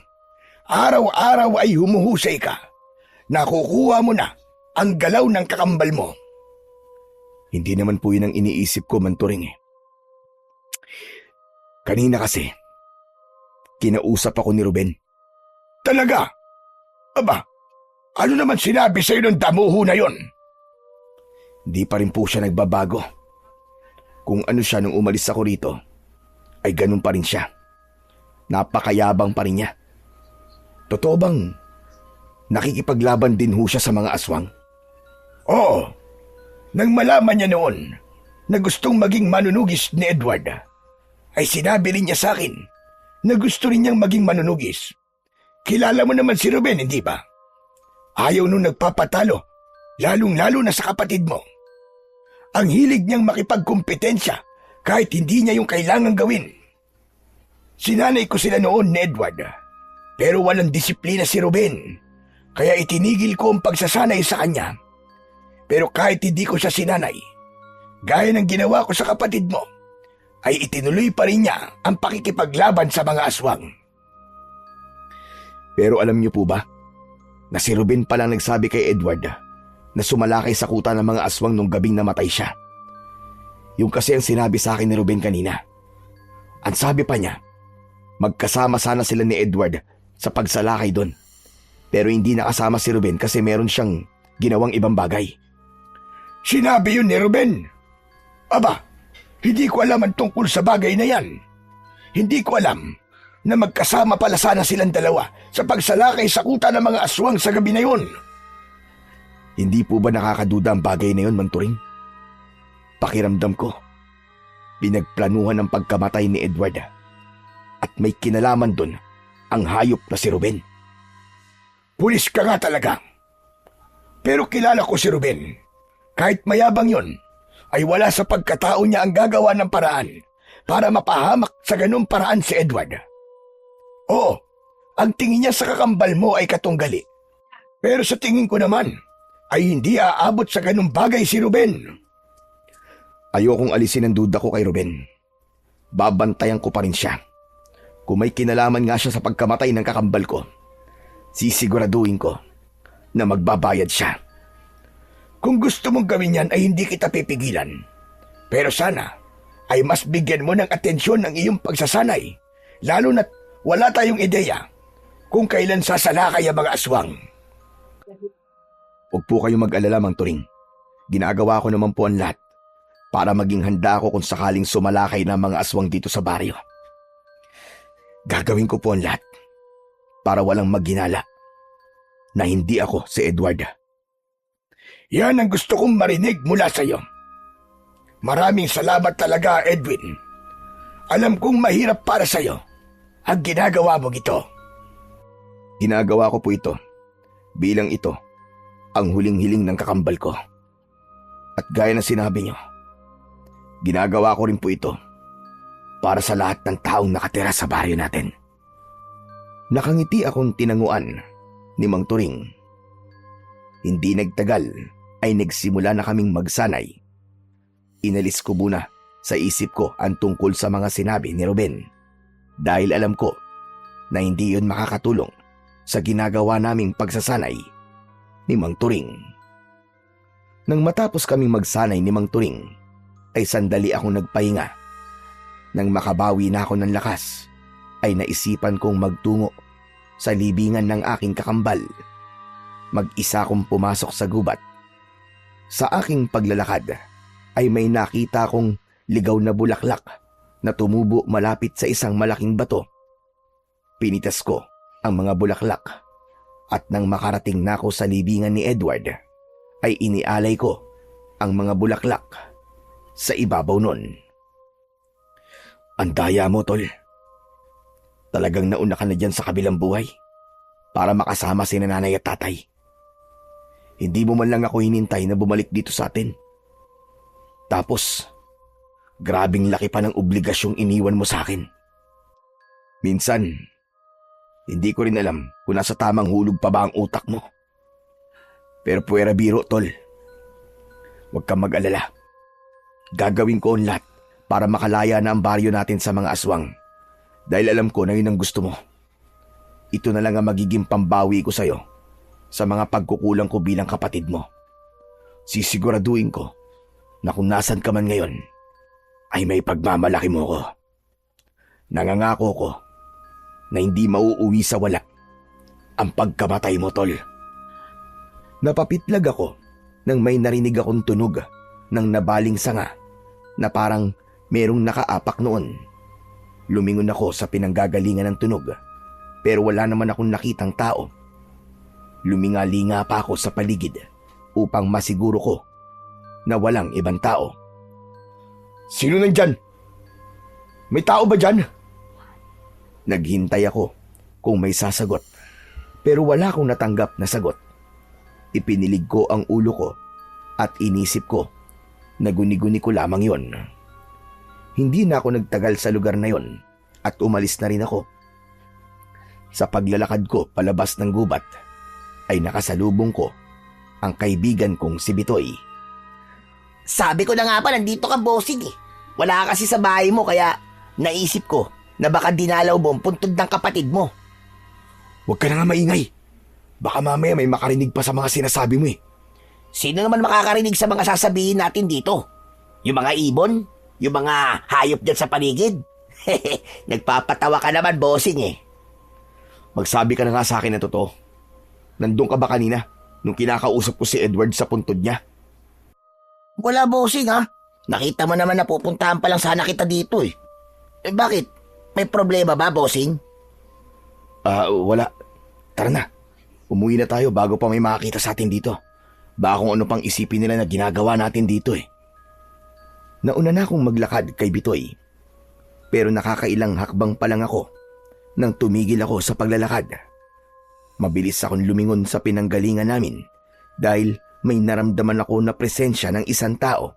Araw-araw ay humuhusay ka. Nakukuha mo na ang galaw ng kakambal mo. Hindi naman po yun ang iniisip ko, Mang Turing Kanina kasi, kinausap ako ni Ruben. Talaga? Aba, ano naman sinabi sa'yo ng damuho na yon? Di pa rin po siya nagbabago. Kung ano siya nung umalis ako rito, ay ganun pa rin siya. Napakayabang pa rin niya. Totoo bang nakikipaglaban din ho siya sa mga aswang? Oo. Nang malaman niya noon na gustong maging manunugis ni Edward, ay sinabi rin niya sa akin na gusto rin niyang maging manunugis. Kilala mo naman si Ruben, hindi ba? Ayaw nung nagpapatalo, lalong-lalo na sa kapatid mo. Ang hilig niyang makipagkumpetensya kahit hindi niya yung kailangang gawin. Sinanay ko sila noon ni Edward, pero walang disiplina si Ruben, kaya itinigil ko ang pagsasanay sa kanya. Pero kahit hindi ko siya sinanay, gaya ng ginawa ko sa kapatid mo, ay itinuloy pa rin niya ang pakikipaglaban sa mga aswang. Pero alam niyo po ba, na si Ruben palang nagsabi kay Edward na sumalakay sa kuta ng mga aswang nung gabing namatay siya. Yung kasi ang sinabi sa akin ni Ruben kanina. Ang sabi pa niya, magkasama sana sila ni Edward sa pagsalakay doon. Pero hindi nakasama si Ruben kasi meron siyang ginawang ibang bagay. Sinabi yun ni Ruben? Aba, hindi ko alam ang tungkol sa bagay na yan. Hindi ko alam na magkasama pala sana silang dalawa sa pagsalakay sa kuta ng mga aswang sa gabi na yun. Hindi po ba nakakaduda ang bagay na yun, Mang Turing? Pakiramdam ko, pinagplanuhan ang pagkamatay ni Edward at may kinalaman doon ang hayop na si Ruben. Pulis ka nga talaga. Pero kilala ko si Ruben. Kahit mayabang yon, ay wala sa pagkatao niya ang gagawa ng paraan para mapahamak sa ganung paraan si Edward. Oo, ang tingin niya sa kakambal mo ay katunggali. Pero sa tingin ko naman, ay hindi aabot sa ganung bagay si Ruben. Ayokong alisin ang duda ko kay Ruben. Babantayan ko pa rin siya. Kung may kinalaman nga siya sa pagkamatay ng kakambal ko, sisiguraduhin ko na magbabayad siya. Kung gusto mong gawin yan ay hindi kita pipigilan. Pero sana ay mas bigyan mo ng atensyon ang iyong pagsasanay, lalo na't wala tayong ideya kung kailan sasalakay ang mga aswang. Huwag po kayong mag-alala, Mang Turing. Ginagawa ko naman po ang lahat para maging handa ako kung sakaling sumalakay ng mga aswang dito sa baryo. Gagawin ko po ang lahat para walang magginala na hindi ako si Edward. Yan ang gusto kong marinig mula sa iyo. Maraming salamat talaga, Edwin. Alam kong mahirap para sa iyo ang ginagawa mo ito. Ginagawa ko po ito bilang ito ang huling-hiling ng kakambal ko. At gaya ng sinabi niyo, ginagawa ko rin po ito para sa lahat ng taong nakatira sa baryo natin. Nakangiti akong tinanguan ni Mang Turing. Hindi nagtagal ay nagsimula na kaming magsanay. Inalis ko muna sa isip ko ang tungkol sa mga sinabi ni Ruben dahil alam ko na hindi yun makakatulong sa ginagawa naming pagsasanay ni Mang Turing. Nang matapos kaming magsanay ni Mang Turing, ay sandali akong nagpahinga. Nang makabawi na ako ng lakas, ay naisipan kong magtungo sa libingan ng aking kakambal. Mag-isa akong pumasok sa gubat. Sa aking paglalakad ay may nakita kong ligaw na bulaklak na tumubo malapit sa isang malaking bato. Pinitas ko ang mga bulaklak at nang makarating na ako sa libingan ni Edward ay inialay ko ang mga bulaklak sa ibabaw nun. Ang daya mo, tol. Talagang nauna ka na dyan sa kabilang buhay para makasama si nanay at tatay. Hindi mo man lang ako hinintay na bumalik dito sa atin. Tapos, grabing laki pa ng obligasyong iniwan mo sa akin. Minsan, hindi ko rin alam kung nasa tamang hulog pa ba ang utak mo. Pero puwera biro, tol. Huwag kang mag-alala. Gagawin ko ang lahat para makalaya na ang baryo natin sa mga aswang. Dahil alam ko na yun ang gusto mo. Ito na lang ang magiging pambawi ko sa'yo sa mga pagkukulang ko bilang kapatid mo. Sisiguraduhin ko na kung nasan ka man ngayon, ay may pagmamalaki mo ko. Nangangako ko na hindi mauuwi sa wala ang pagkamatay mo, tol. Napapitlag ako nang may narinig akong tunog ng nabaling sanga na parang merong nakaapak noon. Lumingon ako sa pinanggagalingan ng tunog pero wala naman akong nakitang tao. Luminga-linga pa ako sa paligid upang masiguro ko na walang ibang tao. Sino nandyan? May tao ba dyan? Naghintay ako kung may sasagot pero wala akong natanggap na sagot. Ipinilig ko ang ulo ko at inisip ko na guni-guni ko lamang yon. Hindi na ako nagtagal sa lugar na yon at umalis na rin ako. Sa paglalakad ko palabas ng gubat ay nakasalubong ko ang kaibigan kong si Bitoy. Sabi ko na nga pa, nandito ka, bossing eh. Wala ka kasi sa bahay mo, kaya naisip ko na baka dinalaw mo ang puntod ng kapatid mo. Huwag ka na nga maingay. Baka mamaya may makarinig pa sa mga sinasabi mo eh. Sino naman makakarinig sa mga sasabihin natin dito? Yung mga ibon? Yung mga hayop dyan sa paligid? Nagpapatawa ka naman, bossing eh. Magsabi ka na nga sa akin na totoo. Nandun ka ba kanina nung kinakausap ko si Edward sa puntod niya? Wala, bossing ha. Nakita mo naman na pupuntahan pa lang sana kita dito eh. Bakit? May problema ba, bossing? Wala. Tara na. Umuwi na tayo bago pa may makakita sa atin dito. Baka kung ano pang isipin nila na ginagawa natin dito eh. Nauna na akong maglakad kay Bitoy. Pero nakakailang hakbang pa lang ako nang tumigil ako sa paglalakad. Mabilis akong lumingon sa pinanggalingan namin dahil may naramdaman ako na presensya ng isang tao.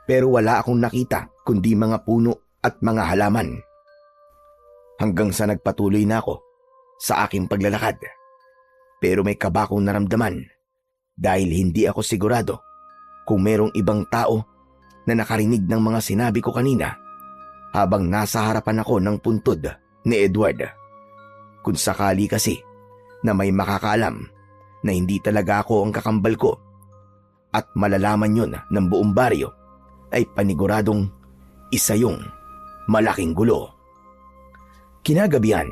Pero wala akong nakita kundi mga puno at mga halaman. Hanggang sa nagpatuloy na ako sa aking paglalakad. Pero may kaba akong naramdaman dahil hindi ako sigurado kung merong ibang tao na nakarinig ng mga sinabi ko kanina habang nasa harapan ako ng puntod ni Edward. Kung sakali kasi na may makakaalam na hindi talaga ako ang kakambal ko at malalaman yon ng buong baryo, ay paniguradong isa yung malaking gulo. Kinagabihan,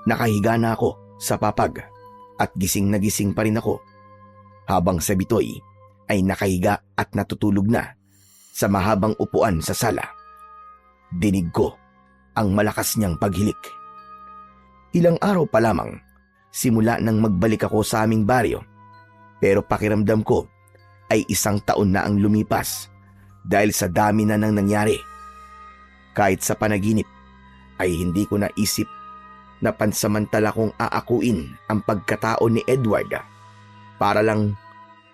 nakahiga na ako sa papag at gising na gising pa rin ako habang si Bitoy ay nakahiga at natutulog na sa mahabang upuan sa sala. Dinig ko ang malakas niyang paghilik. Ilang araw pa lamang simula nang magbalik ako sa aming baryo, pero pakiramdam ko ay 1 taon na ang lumipas dahil sa dami na nang nangyari. Kahit sa panaginip ay hindi ko naisip na pansamantala kong aakuin ang pagkatao ni Edward para lang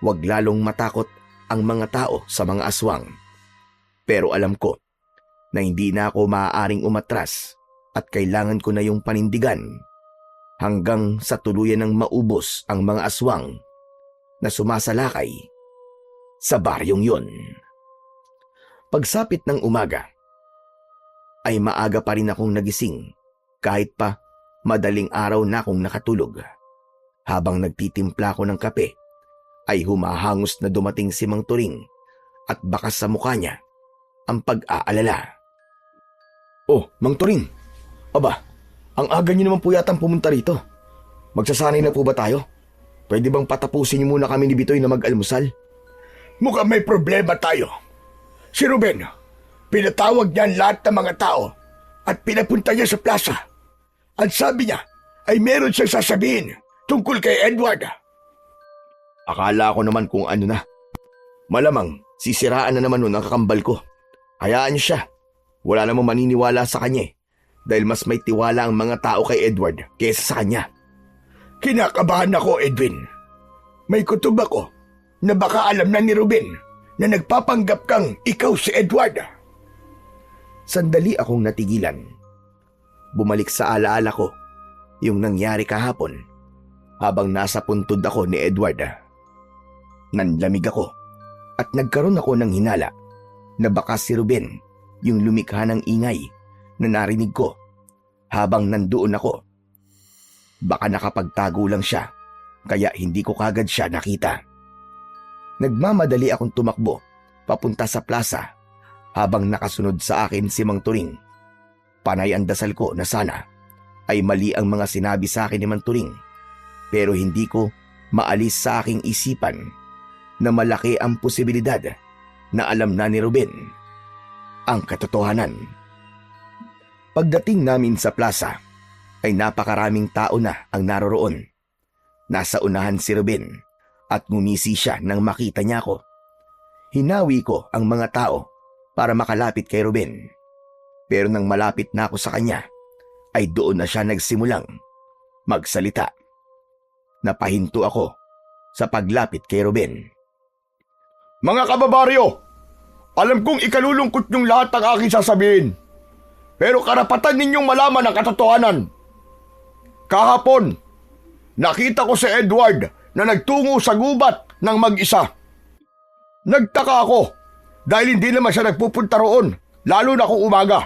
wag lalong matakot ang mga tao sa mga aswang. Pero alam ko na hindi na ako maaaring umatras at kailangan ko na yung panindigan hanggang sa tuluyan ng maubos ang mga aswang na sumasalakay sa baryong yon. Pagsapit ng umaga, ay maaga pa rin akong nagising kahit pa madaling araw na akong nakatulog. Habang nagtitimpla ko ng kape, ay humahangos na dumating si Mang Turing at bakas sa mukha niya ang pag-aalala. "Oh, Mang Turing, aba, ang aga niyo naman po yatang pumunta rito. Magsasanay na po ba tayo? Pwede bang patapusin niyo muna kami ni Bitoy na mag-almusal?" Mukhang may problema tayo. Si Ruben, pinatawag niya ang lahat ng mga tao at pinapunta niya sa plaza. Ang sabi niya ay meron siyang sasabihin tungkol kay Edward. Akala ko naman kung ano na. Malamang sisiraan na naman nun ang kakambal ko. Hayaan niyo siya. Wala namang maniniwala sa kanya dahil mas may tiwala ang mga tao kay Edward kaysa sa kanya. Kinakabahan ako, Edwin. May kutob ako na baka alam na ni Ruben na nagpapanggap kang ikaw si Edward. Sandali akong natigilan. Bumalik sa alaala ko yung nangyari kahapon habang nasa puntod ako ni Edward. Nanlamig ako at nagkaroon ako ng hinala na baka si Ruben yung lumikha ng ingay na narinig ko habang nandoon ako. Baka nakapagtago lang siya kaya hindi ko kagad siya nakita. Nagmamadali akong tumakbo papunta sa plaza habang nakasunod sa akin si Mang Turing. Panay ang dasal ko na sana ay mali ang mga sinabi sa akin ni Mang Turing, pero hindi ko maalis sa aking isipan na malaki ang posibilidad na alam na ni Ruben ang katotohanan. Pagdating namin sa plaza ay napakaraming tao na ang naroroon. Nasa unahan si Ruben at ngumisi siya nang makita niya ako. Hinawi ko ang mga tao para makalapit kay Ruben. Pero nang malapit na ako sa kanya, ay doon na siya nagsimulang magsalita. Napahinto ako sa paglapit kay Ruben. Mga kababaryo, alam kong ikalulungkot niyong lahat ang aking sasabihin. Pero karapatan ninyong malaman ang katotohanan. Kahapon, nakita ko si Edward na nagtungo sa gubat ng mag-isa. Nagtaka ako dahil hindi naman siya nagpupunta roon, lalo na kung umaga.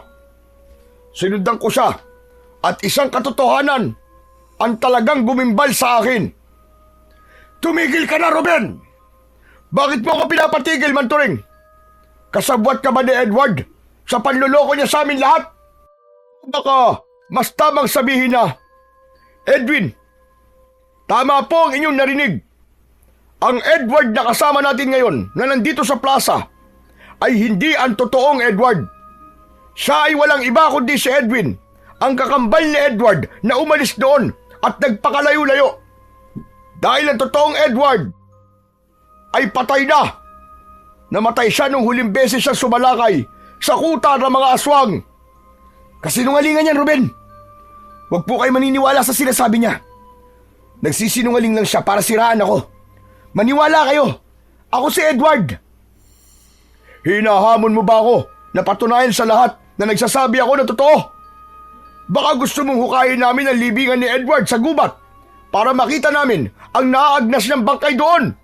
Sinundan ko siya at isang katotohanan ang talagang gumimbal sa akin. Tumigil ka na, Ruben! Bakit mo ako pinapatigil, Mang Turing? Kasabwat ka ba ni Edward sa panloloko niya sa amin lahat? Baka mas tamang sabihin na, Edwin, tama po ang inyong narinig. Ang Edward na kasama natin ngayon na nandito sa plaza ay hindi ang totoong Edward. Siya ay walang iba kundi si Edwin, ang kakambal ni Edward na umalis doon at nagpakalayo-layo. Dahil ang totoong Edward ay patay na. Namatay siya nung huling beses siya sumalakay sa kuta ng mga aswang. Kasinungalingan yan, Ruben. Huwag po kayo maniniwala sa sinasabi niya. Nagsisinungaling lang siya para siraan ako. Maniwala kayo. Ako si Edward. Hinahamon mo ba ako na patunayan sa lahat na nagsasabi ako na totoo? Baka gusto mong hukayin namin ang libingan ni Edward sa gubat para makita namin ang naaagnas ng bangkay doon.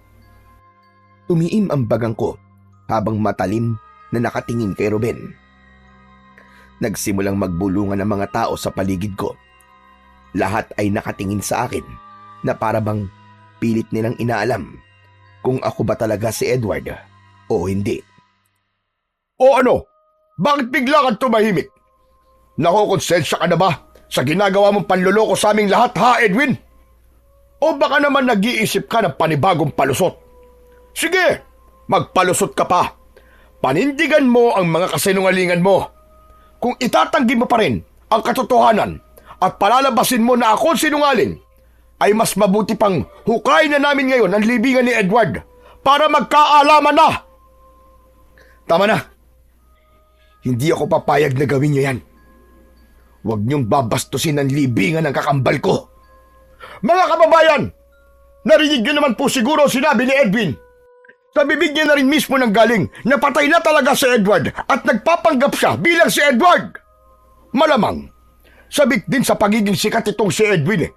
Tumiim ang bagang ko habang matalim na nakatingin kay Ruben. Nagsimulang magbulungan ang mga tao sa paligid ko. Lahat ay nakatingin sa akin na para bang pilit nilang inaalam kung ako ba talaga si Edward o hindi. O ano? Bakit bigla kang tumahimik? Nakokonsensya ka na ba sa ginagawa mong panluloko sa aming lahat, ha, Edwin? O baka naman nag-iisip ka ng panibagong palusot? Sige, magpalusot ka pa. Panindigan mo ang mga kasinungalingan mo. Kung itatanggi mo pa rin ang katotohanan at palalabasin mo na ako sinungaling, ay mas mabuti pang hukayin na namin ngayon ang libingan ni Edward para magkaalaman na. Tama na. Hindi ako papayag na gawin niyo yan. Huwag niyong babastusin ang libingan ng kakambal ko. Mga kababayan, narinig niyo naman po siguro sinabi ni Edwin. Sa bibig niya na rin mismo nang galing na patay na talaga si Edward at nagpapanggap siya bilang si Edward. Malamang, sabik din sa pagiging sikat itong si Edwin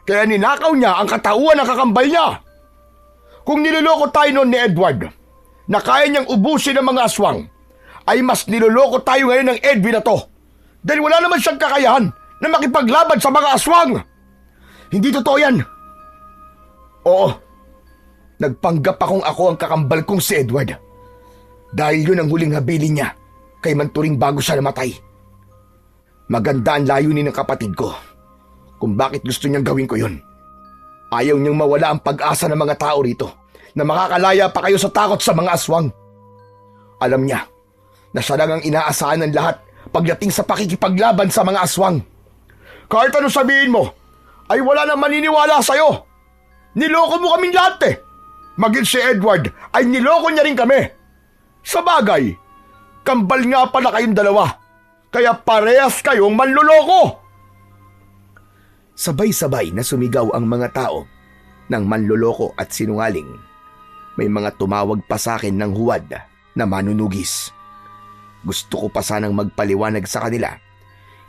kaya ninakaw niya ang katauhan ng kakambal niya. Kung niloloko tayo noon ni Edward na kaya niyang ubusin ang mga aswang, ay mas niloloko tayo ngayon ng Edwin na to dahil wala naman siyang kakayahan na makipaglaban sa mga aswang. Hindi totoo yan. Oo, nagpanggap akong ako ang kakambal kong si Edward dahil yun ang huling habilin niya kay Manturing bago siya namatay. Maganda ang layunin ng kapatid ko kung bakit gusto niyang gawin ko yun. Ayaw niyang mawala ang pag-asa ng mga tao rito na makakalaya pa kayo sa takot sa mga aswang. Alam niya na siya lang ang inaasahan ng lahat pagdating sa pakikipaglaban sa mga aswang. Kahit ano sabihin mo, ay wala nang maniniwala sa'yo. Niloko mo kaming lahat eh. Maging si Edward ay niloko niya rin kami. Sa bagay, kambal nga pala kayong dalawa, kaya parehas kayong manluloko. Sabay-sabay na sumigaw ang mga tao ng manloloko at sinungaling. May mga tumawag pa sa akin ng huwad na manunugis. Gusto ko pa sanang magpaliwanag sa kanila,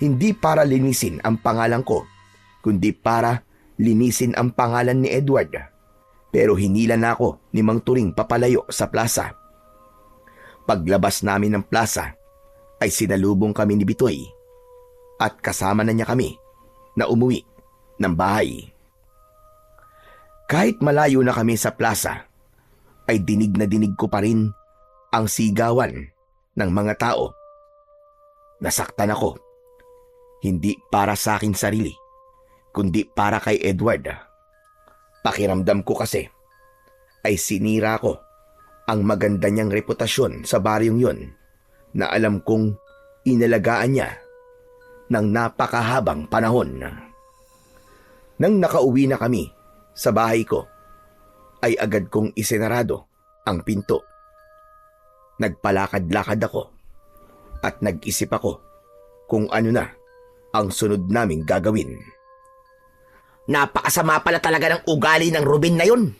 hindi para linisin ang pangalan ko, kundi para linisin ang pangalan ni Edward. Pero hinila na ako ni Mang Turing papalayo sa plaza. Paglabas namin ng plaza, ay sinalubong kami ni Bitoy at kasama na niya kami na umuwi ng bahay. Kahit malayo na kami sa plaza, ay dinig na dinig ko pa rin ang sigawan ng mga tao. Nasaktan ako, hindi para sa aking sarili, kundi para kay Edward. Pakiramdam ko kasi ay sinira ko ang maganda niyang reputasyon sa baryong yun na alam kong inalagaan niya ng napakahabang panahon. Nang nakauwi na kami sa bahay ko, ay agad kong isinarado ang pinto. Nagpalakad-lakad ako at nag-isip ako kung ano na ang sunod naming gagawin. Napakasama pala talaga ng ugali ng Ruben na yun.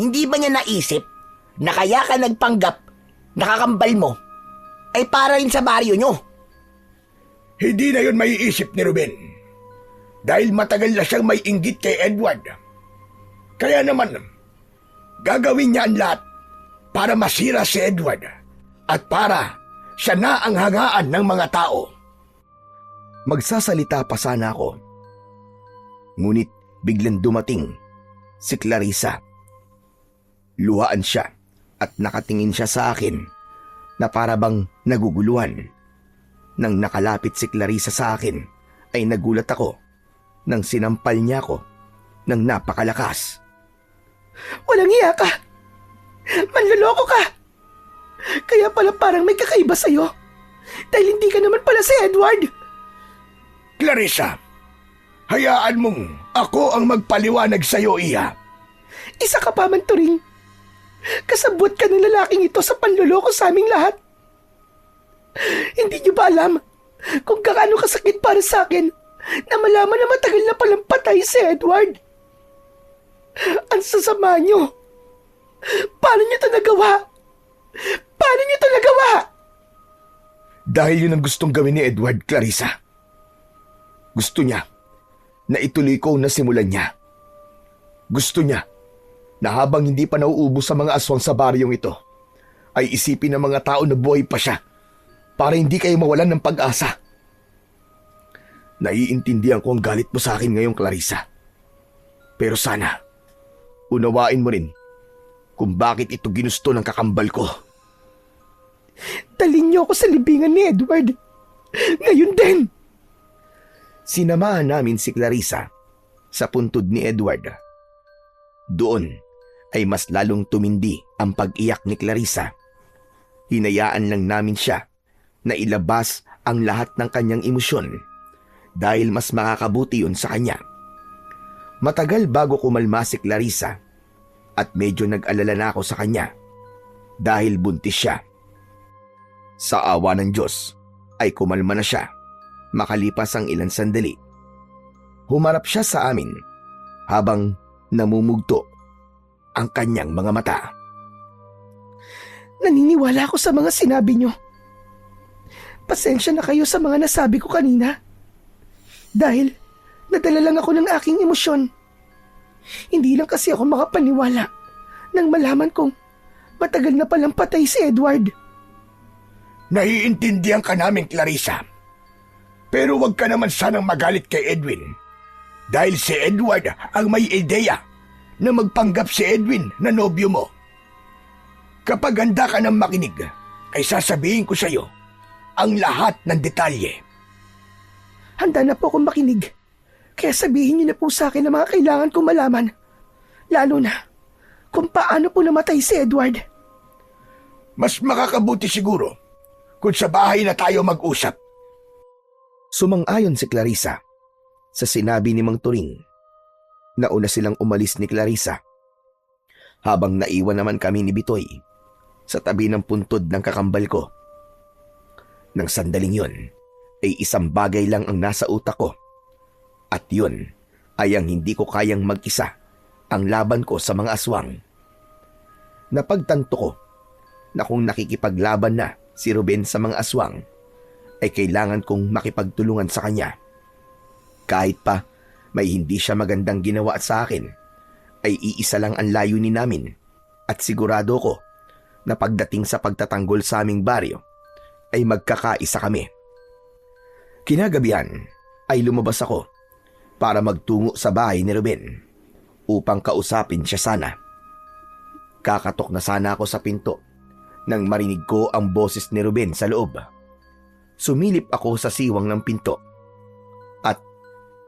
Hindi ba niya naisip na kaya ka nagpanggap nakakambal mo ay para rin sa baryo nyo? Hindi na yun maiisip ni Ruben. Dahil matagal na siyang may inggit kay Edward. Kaya naman, gagawin niya ang lahat para masira si Edward at para siya na ang hangaan ng mga tao. Magsasalita pa sana ako. Ngunit biglang dumating si Clarissa. Luhaan siya at nakatingin siya sa akin na para bang naguguluhan. Nang nakalapit si Clarissa sa akin, ay nagulat ako nang sinampal niya ako ng napakalakas. Walang iya ka! Manloloko ka! Kaya pala parang may kakaiba sa'yo. Dahil hindi ka naman pala si Edward. Clarissa, hayaan mong ako ang magpaliwanag sa'yo, Iya. Isa ka pa, Manturing. Kasabot ka ng lalaking ito sa panloloko sa aming lahat. Hindi niyo ba alam kung gaano kasakit para sa akin na malaman na matagal na palang patay si Edward? Ang sasama niyo. Paano niyo ito nagawa? Paano niyo ito nagawa? Dahil yun ang gustong gawin ni Edward, Clarissa. Gusto niya na ituloy ko na simulan niya. Gusto niya na habang hindi pa nauubos sa mga aswang sa baryong ito, ay isipin ng mga tao na buhay pa siya para hindi kayo mawalan ng pag-asa. Naiintindihan ko ang galit mo sa akin ngayong, Clarissa. Pero sana, unawain mo rin kung bakit ito ginusto ng kakambal ko. Dalhin niyo ako sa libingan ni Edward. Ngayon din! Sinamahan namin si Clarissa sa puntod ni Edward. Doon ay mas lalong tumindi ang pag-iyak ni Clarissa. Hinayaan lang namin siya na ilabas ang lahat ng kanyang emosyon dahil mas makakabuti yun sa kanya. Matagal bago kumalma si Clarissa at medyo nag-alala na ako sa kanya dahil buntis siya. Sa awa ng Diyos ay kumalma na siya makalipas ang ilang sandali. Humarap siya sa amin habang namumugto ang kanyang mga mata. Naniniwala ako sa mga sinabi niyo. Pasensya na kayo sa mga nasabi ko kanina. Dahil nadala lang ako ng aking emosyon. Hindi lang kasi ako makapaniwala nang malaman kong matagal na palang patay si Edward. Naiintindihan ka namin, Clarissa. Pero wag ka naman sanang magalit kay Edwin. Dahil si Edward ang may ideya na magpanggap si Edwin na nobyo mo. Kapag handa ka ng makinig, ay sasabihin ko sa iyo ang lahat ng detalye. Handa na po akong makinig. Kaya sabihin niyo na po sa akin ang mga kailangan kong malaman. Lalo na kung paano po namatay si Edward. Mas makakabuti siguro kung sa bahay na tayo mag-usap. Sumang-ayon si Clarissa sa sinabi ni Mang Turing. Nauna silang umalis ni Clarissa habang naiwan naman kami ni Bitoy sa tabi ng puntod ng kakambal ko. Nang sandaling yun ay isang bagay lang ang nasa utak ko at yun ay ang hindi ko kayang mag-isa ang laban ko sa mga aswang. Napagtanto ko na kung nakikipaglaban na si Ruben sa mga aswang ay kailangan kong makipagtulungan sa kanya. Kahit pa may hindi siya magandang ginawa sa akin, ay iisa lang ang layunin namin at sigurado ko na pagdating sa pagtatanggol sa aming baryo ay magkakaisa kami. Kinagabihan ay lumabas ako para magtungo sa bahay ni Ruben upang kausapin siya sana. Kakatok na sana ako sa pinto nang marinig ko ang boses ni Ruben sa loob. Sumilip ako sa siwang ng pinto at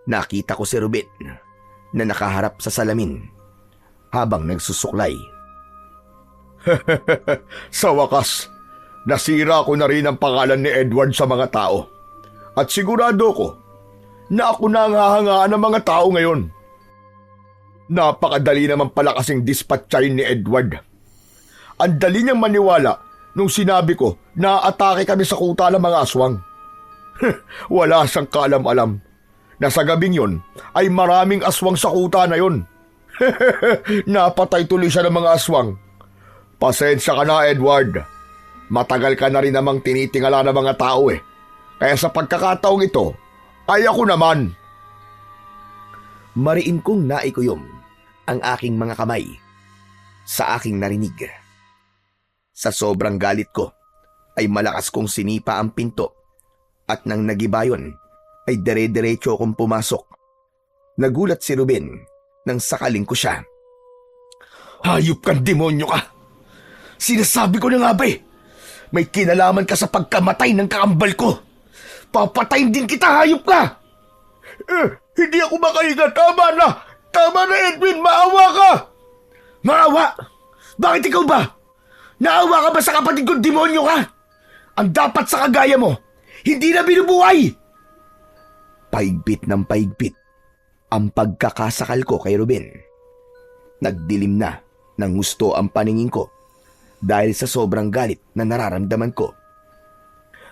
nakita ko si Ruben na nakaharap sa salamin habang nagsusuklay. Sa wakas, nasira ko na rin ang pangalan ni Edward sa mga tao. At sigurado ko na ako na ang hahangaan ng mga tao ngayon. Napakadali naman pala kasing dispatchayin ni Edward. Ang dali niyang maniwala nung sinabi ko na atake kami sa kuta ng mga aswang. Wala siyang kaalam-alam na sa gabing yon ay maraming aswang sa kuta na yon. Napatay tuloy siya ng mga aswang. Pasensya ka na, Edward. Matagal ka na rin namang tinitingala ng mga tao eh. Kaya sa pagkakataong ito, ay ako naman. Mariin kong naikuyom ang aking mga kamay sa aking narinig. Sa sobrang galit ko, ay malakas kong sinipa ang pinto at nang nagibayon, ay dire-diretso akong pumasok. Nagulat si Ruben nang sakaling ko siya. Hayop kang demonyo ka! Sinasabi ko na nga ba eh, may kinalaman ka sa pagkamatay ng kakambal ko. Papatayin din kita, hayop ka! Hindi ako makahinga. Tama na! Tama na, Edwin! Maawa ka! Maawa? Bakit ikaw ba? Naawa ka ba sa kapatid kong demonyo ka? Ang dapat sa kagaya mo, hindi na binubuhay! Paigpit ng paigpit ang pagkakasakal ko kay Ruben. Nagdilim na ng gusto ang paningin ko dahil sa sobrang galit na nararamdaman ko.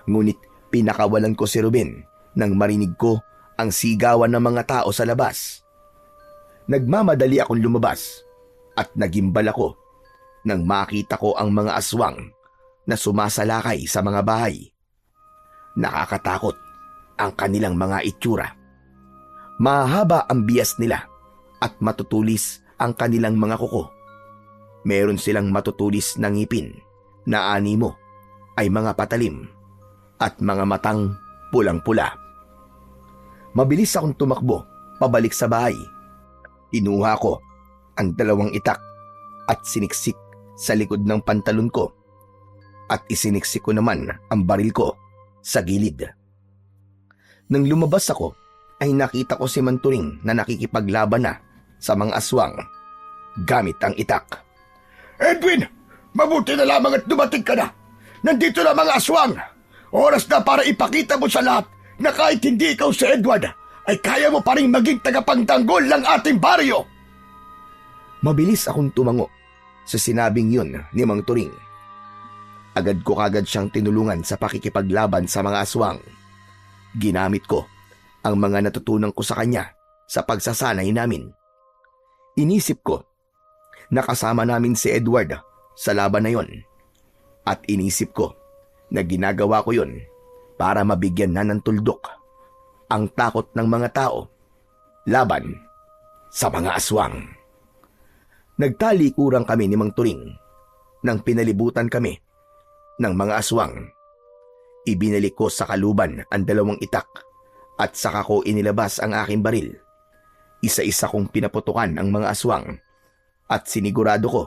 Ngunit pinakawalan ko si Ruben nang marinig ko ang sigawan ng mga tao sa labas. Nagmamadali akong lumabas at nagimbal ako nang makita ko ang mga aswang na sumasalakay sa mga bahay. Nakakatakot ang kanilang mga itsura. Mahaba ang bias nila at matutulis ang kanilang mga kuko. Meron silang matutulis na ngipin na animo ay mga patalim at mga matang pulang-pula. Mabilis akong tumakbo pabalik sa bahay. Inuha ko ang 2 itak at siniksik sa likod ng pantalon ko at isiniksik ko naman ang baril ko sa gilid. Nang lumabas ako ay nakita ko si Manturing na nakikipaglaban na sa mga aswang gamit ang itak. Edwin, mabuti na lamang at dumating ka na. Nandito na mga aswang. Oras na para ipakita mo sa lahat na kahit hindi ikaw si Edward, ay kaya mo pa rin maging tagapagtanggol ng ating baryo. Mabilis akong tumango sa sinabing yun ni Mang Turing. Agad ko kagad siyang tinulungan sa pakikipaglaban sa mga aswang. Ginamit ko ang mga natutunan ko sa kanya sa pagsasanay namin. Inisip ko na kasama namin si Edward sa laban na yon. At inisip ko na ginagawa ko yon para mabigyan na ng tuldok ang takot ng mga tao laban sa mga aswang. Nagtalikuran kami ni Mang Turing nang pinalibutan kami ng mga aswang. Ibinalik ko sa kaluban ang 2 itak at saka ko inilabas ang aking baril. Isa-isa kong pinaputukan ang mga aswang at sinigurado ko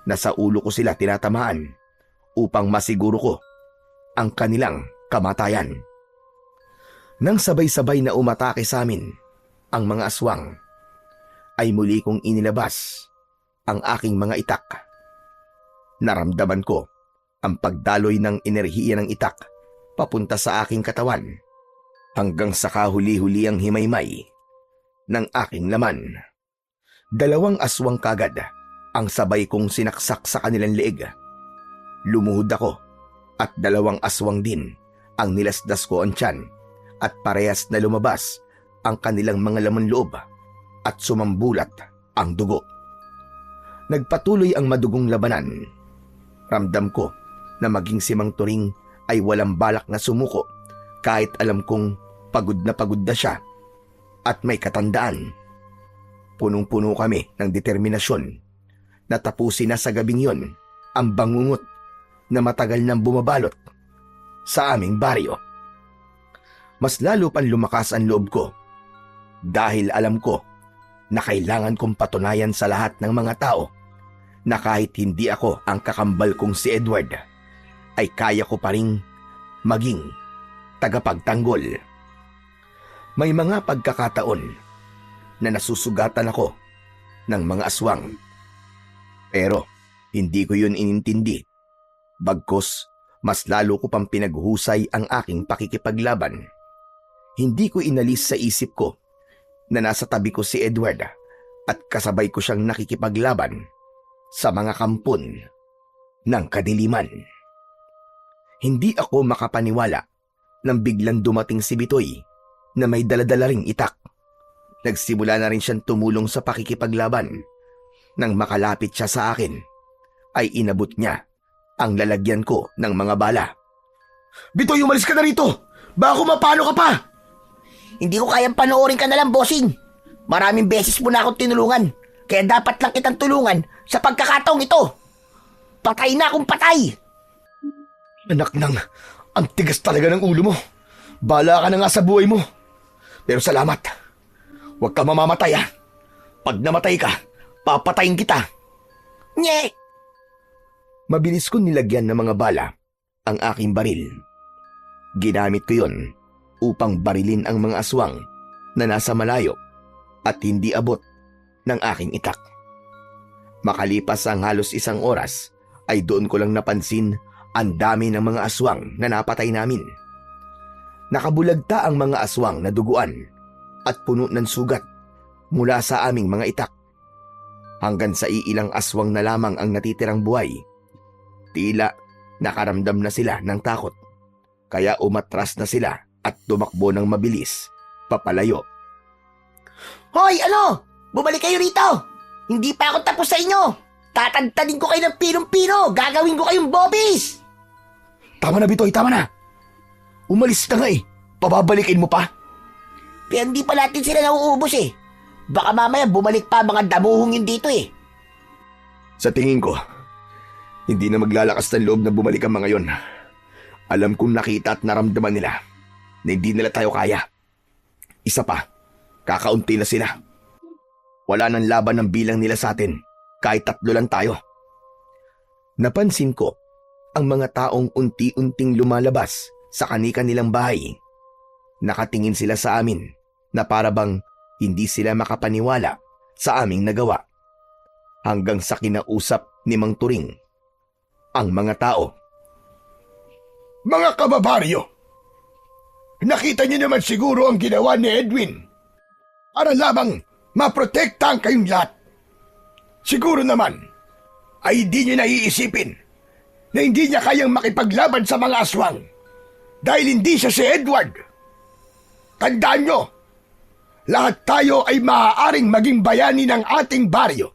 na sa ulo ko sila tinatamaan upang masiguro ko ang kanilang kamatayan. Nang sabay-sabay na umatake sa amin ang mga aswang, ay muli kong inilabas ang aking mga itak. Naramdaman ko ang pagdaloy ng enerhiya ng itak papunta sa aking katawan hanggang sa kahuli-huli ang himaymay ng aking laman. 2 aswang kagad ang sabay kong sinaksak sa kanilang leeg. Lumuhod ako at 2 aswang din ang nilasdas ko ang tiyan at parehas na lumabas ang kanilang mga laman loob at sumambulat ang dugo. Nagpatuloy ang madugong labanan. Ramdam ko na maging si Mang Turing ay walang balak na sumuko kahit alam kong pagod na siya at may katandaan. Punong-puno kami ng determinasyon na tapusin na sa gabing yon ang bangungot na matagal nang bumabalot sa aming baryo. Mas lalo pang lumakas ang loob ko dahil alam ko na kailangan kong patunayan sa lahat ng mga tao na kahit hindi ako ang kakambal kong si Edward, ay kaya ko pa ring maging tagapagtanggol. May mga pagkakataon na nasusugatan ako ng mga aswang. Pero hindi ko yun inintindi. Bagkus, mas lalo ko pang pinaghusay ang aking pakikipaglaban. Hindi ko inalis sa isip ko na nasa tabi ko si Edward at kasabay ko siyang nakikipaglaban sa mga kampon ng kadiliman. Hindi ako makapaniwala nang biglang dumating si Bitoy na may daladala ring itak. Nagsimula na rin siyang tumulong sa pakikipaglaban. Nang makalapit siya sa akin, ay inabot niya ang lalagyan ko ng mga bala. Bitoy, umalis ka na rito! Baka mapano ka pa! Hindi ko kayang panoorin ka na lang, bossing. Maraming beses mo na akong tinulungan, kaya dapat lang kitang tulungan sa pagkakataong ito. Patay na akong patay! Anak nang, ang tigas talaga ng ulo mo. Bala ka na nga sa buhay mo. Pero salamat. Huwag ka mamamatay, ha? Pag namatay ka, papatayin kita. Nye! Mabilis ko nilagyan ng mga bala ang aking baril. Ginamit ko yon upang barilin ang mga aswang na nasa malayo at hindi abot ng aking itak. Makalipas ang halos 1 oras, ay doon ko lang napansin ang dami ng mga aswang na napatay namin. Nakabulagta ang mga aswang na duguan at puno ng sugat mula sa aming mga itak. Hanggang sa iilang aswang na lamang ang natitirang buhay. Tila nakaramdam na sila ng takot, kaya umatras na sila at tumakbo ng mabilis papalayo. Hoy, ano? Bumalik kayo rito! Hindi pa ako tapos sa inyo! Tatagtadin ko kayo ng pinong-pino! Gagawin ko kayong bobis! Tama na, Bitoy, tama na. Umalis na nga eh. Pababalikin mo pa? Kaya hindi pa natin sila nauubos eh. Baka mamaya bumalik pa mga damuhong yun dito eh. Sa tingin ko, hindi na maglalakas ng loob na bumalik ang mga yon. Alam kong nakita at naramdaman nila na hindi nila tayo kaya. Isa pa, kakaunti na sila. Wala nang laban ng bilang nila sa atin, kahit 3 lang tayo. Napansin ko ang mga taong unti-unting lumalabas sa kani-kanilang bahay. Nakatingin sila sa amin na para bang hindi sila makapaniwala sa aming nagawa. Hanggang sa kinausap ni Mang Turing ang mga tao. Mga kababaryo, nakita niyo naman siguro ang ginawa ni Edwin para lamang maprotektahan kayong lahat. Siguro naman ay hindi niyo naiisipin na hindi niya kayang makipaglaban sa mga aswang dahil hindi siya si Edward. Tandaan niyo, lahat tayo ay maaaring maging bayani ng ating baryo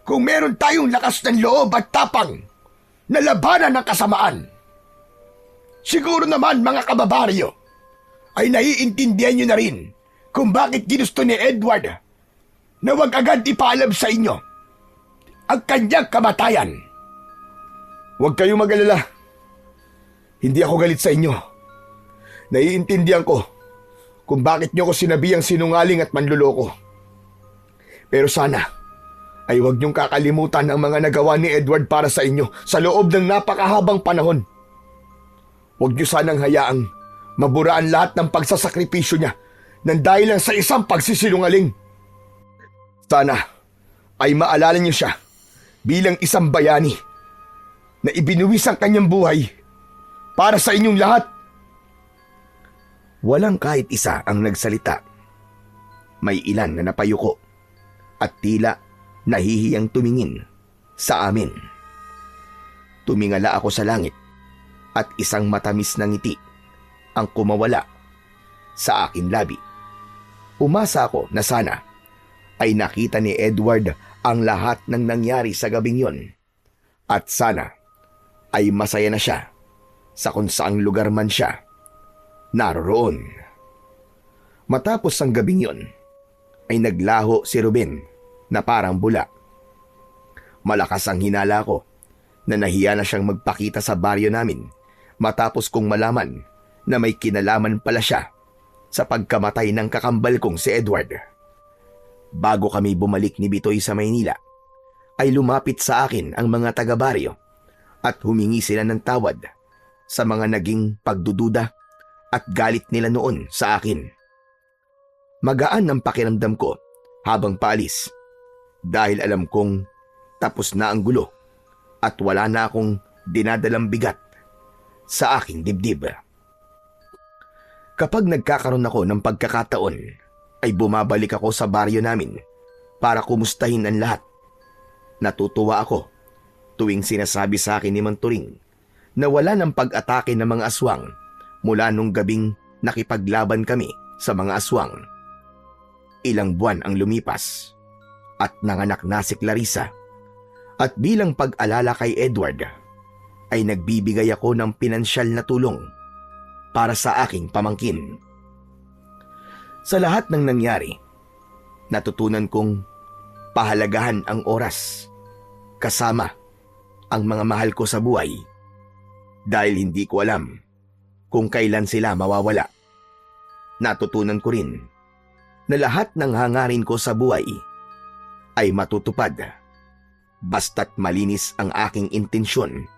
kung meron tayong lakas ng loob at tapang na labanan ng kasamaan. Siguro naman mga kababaryo ay naiintindihan niyo na rin kung bakit ginusto ni Edward na wag agad ipaalam sa inyo ang kanyang kamatayan. Huwag kayong mag-alala. Hindi ako galit sa inyo. Naiintindihan ko kung bakit niyo ko sinabihang sinungaling at manluloko. Pero sana ay huwag niyong kakalimutan ang mga nagawa ni Edward para sa inyo sa loob ng napakahabang panahon. Huwag niyo sanang hayaang maburaan lahat ng pagsasakripisyo niya nang dahil lang sa isang pagsisinungaling. Sana ay maalala niyo siya bilang isang bayani na ibinuwis ang kanyang buhay para sa inyong lahat. Walang kahit isa ang nagsalita. May ilan na napayuko at tila nahihiyang tumingin sa amin. Tumingala ako sa langit at isang matamis na ngiti ang kumawala sa aking labi. Umasa ako na sana ay nakita ni Edward ang lahat ng nangyari sa gabing yon at sana ay masaya na siya sa kung saang lugar man siya naroroon. Matapos ang gabing yon ay naglaho si Ruben na parang bula. Malakas ang hinala ko na nahiya na siyang magpakita sa baryo namin matapos kong malaman na may kinalaman pala siya sa pagkamatay ng kakambal kong si Edward. Bago kami bumalik ni Bitoy sa Maynila, ay lumapit sa akin ang mga taga-baryo at humingi sila ng tawad sa mga naging pagdududa at galit nila noon sa akin. Magaan ang pakiramdam ko habang paalis dahil alam kong tapos na ang gulo at wala na akong dinadalang bigat sa aking dibdib. Kapag nagkakaroon ako ng pagkakataon, ay bumabalik ako sa baryo namin para kumustahin ang lahat. Natutuwa ako tuwing sinasabi sa akin ni Mang Turing na wala ng pag-atake ng mga aswang mula nung gabing nakipaglaban kami sa mga aswang. Ilang buwan ang lumipas at nanganak na si Clarissa. At bilang pag-alala kay Edward, ay nagbibigay ako ng pinansyal na tulong para sa aking pamangkin. Sa lahat ng nangyari, natutunan kong pahalagahan ang oras kasama ang mga mahal ko sa buhay dahil hindi ko alam kung kailan sila mawawala. Natutunan ko rin na lahat ng hangarin ko sa buhay ay matutupad basta't malinis ang aking intensyon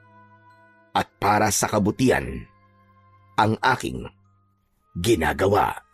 at para sa kabutihan ang aking ginagawa.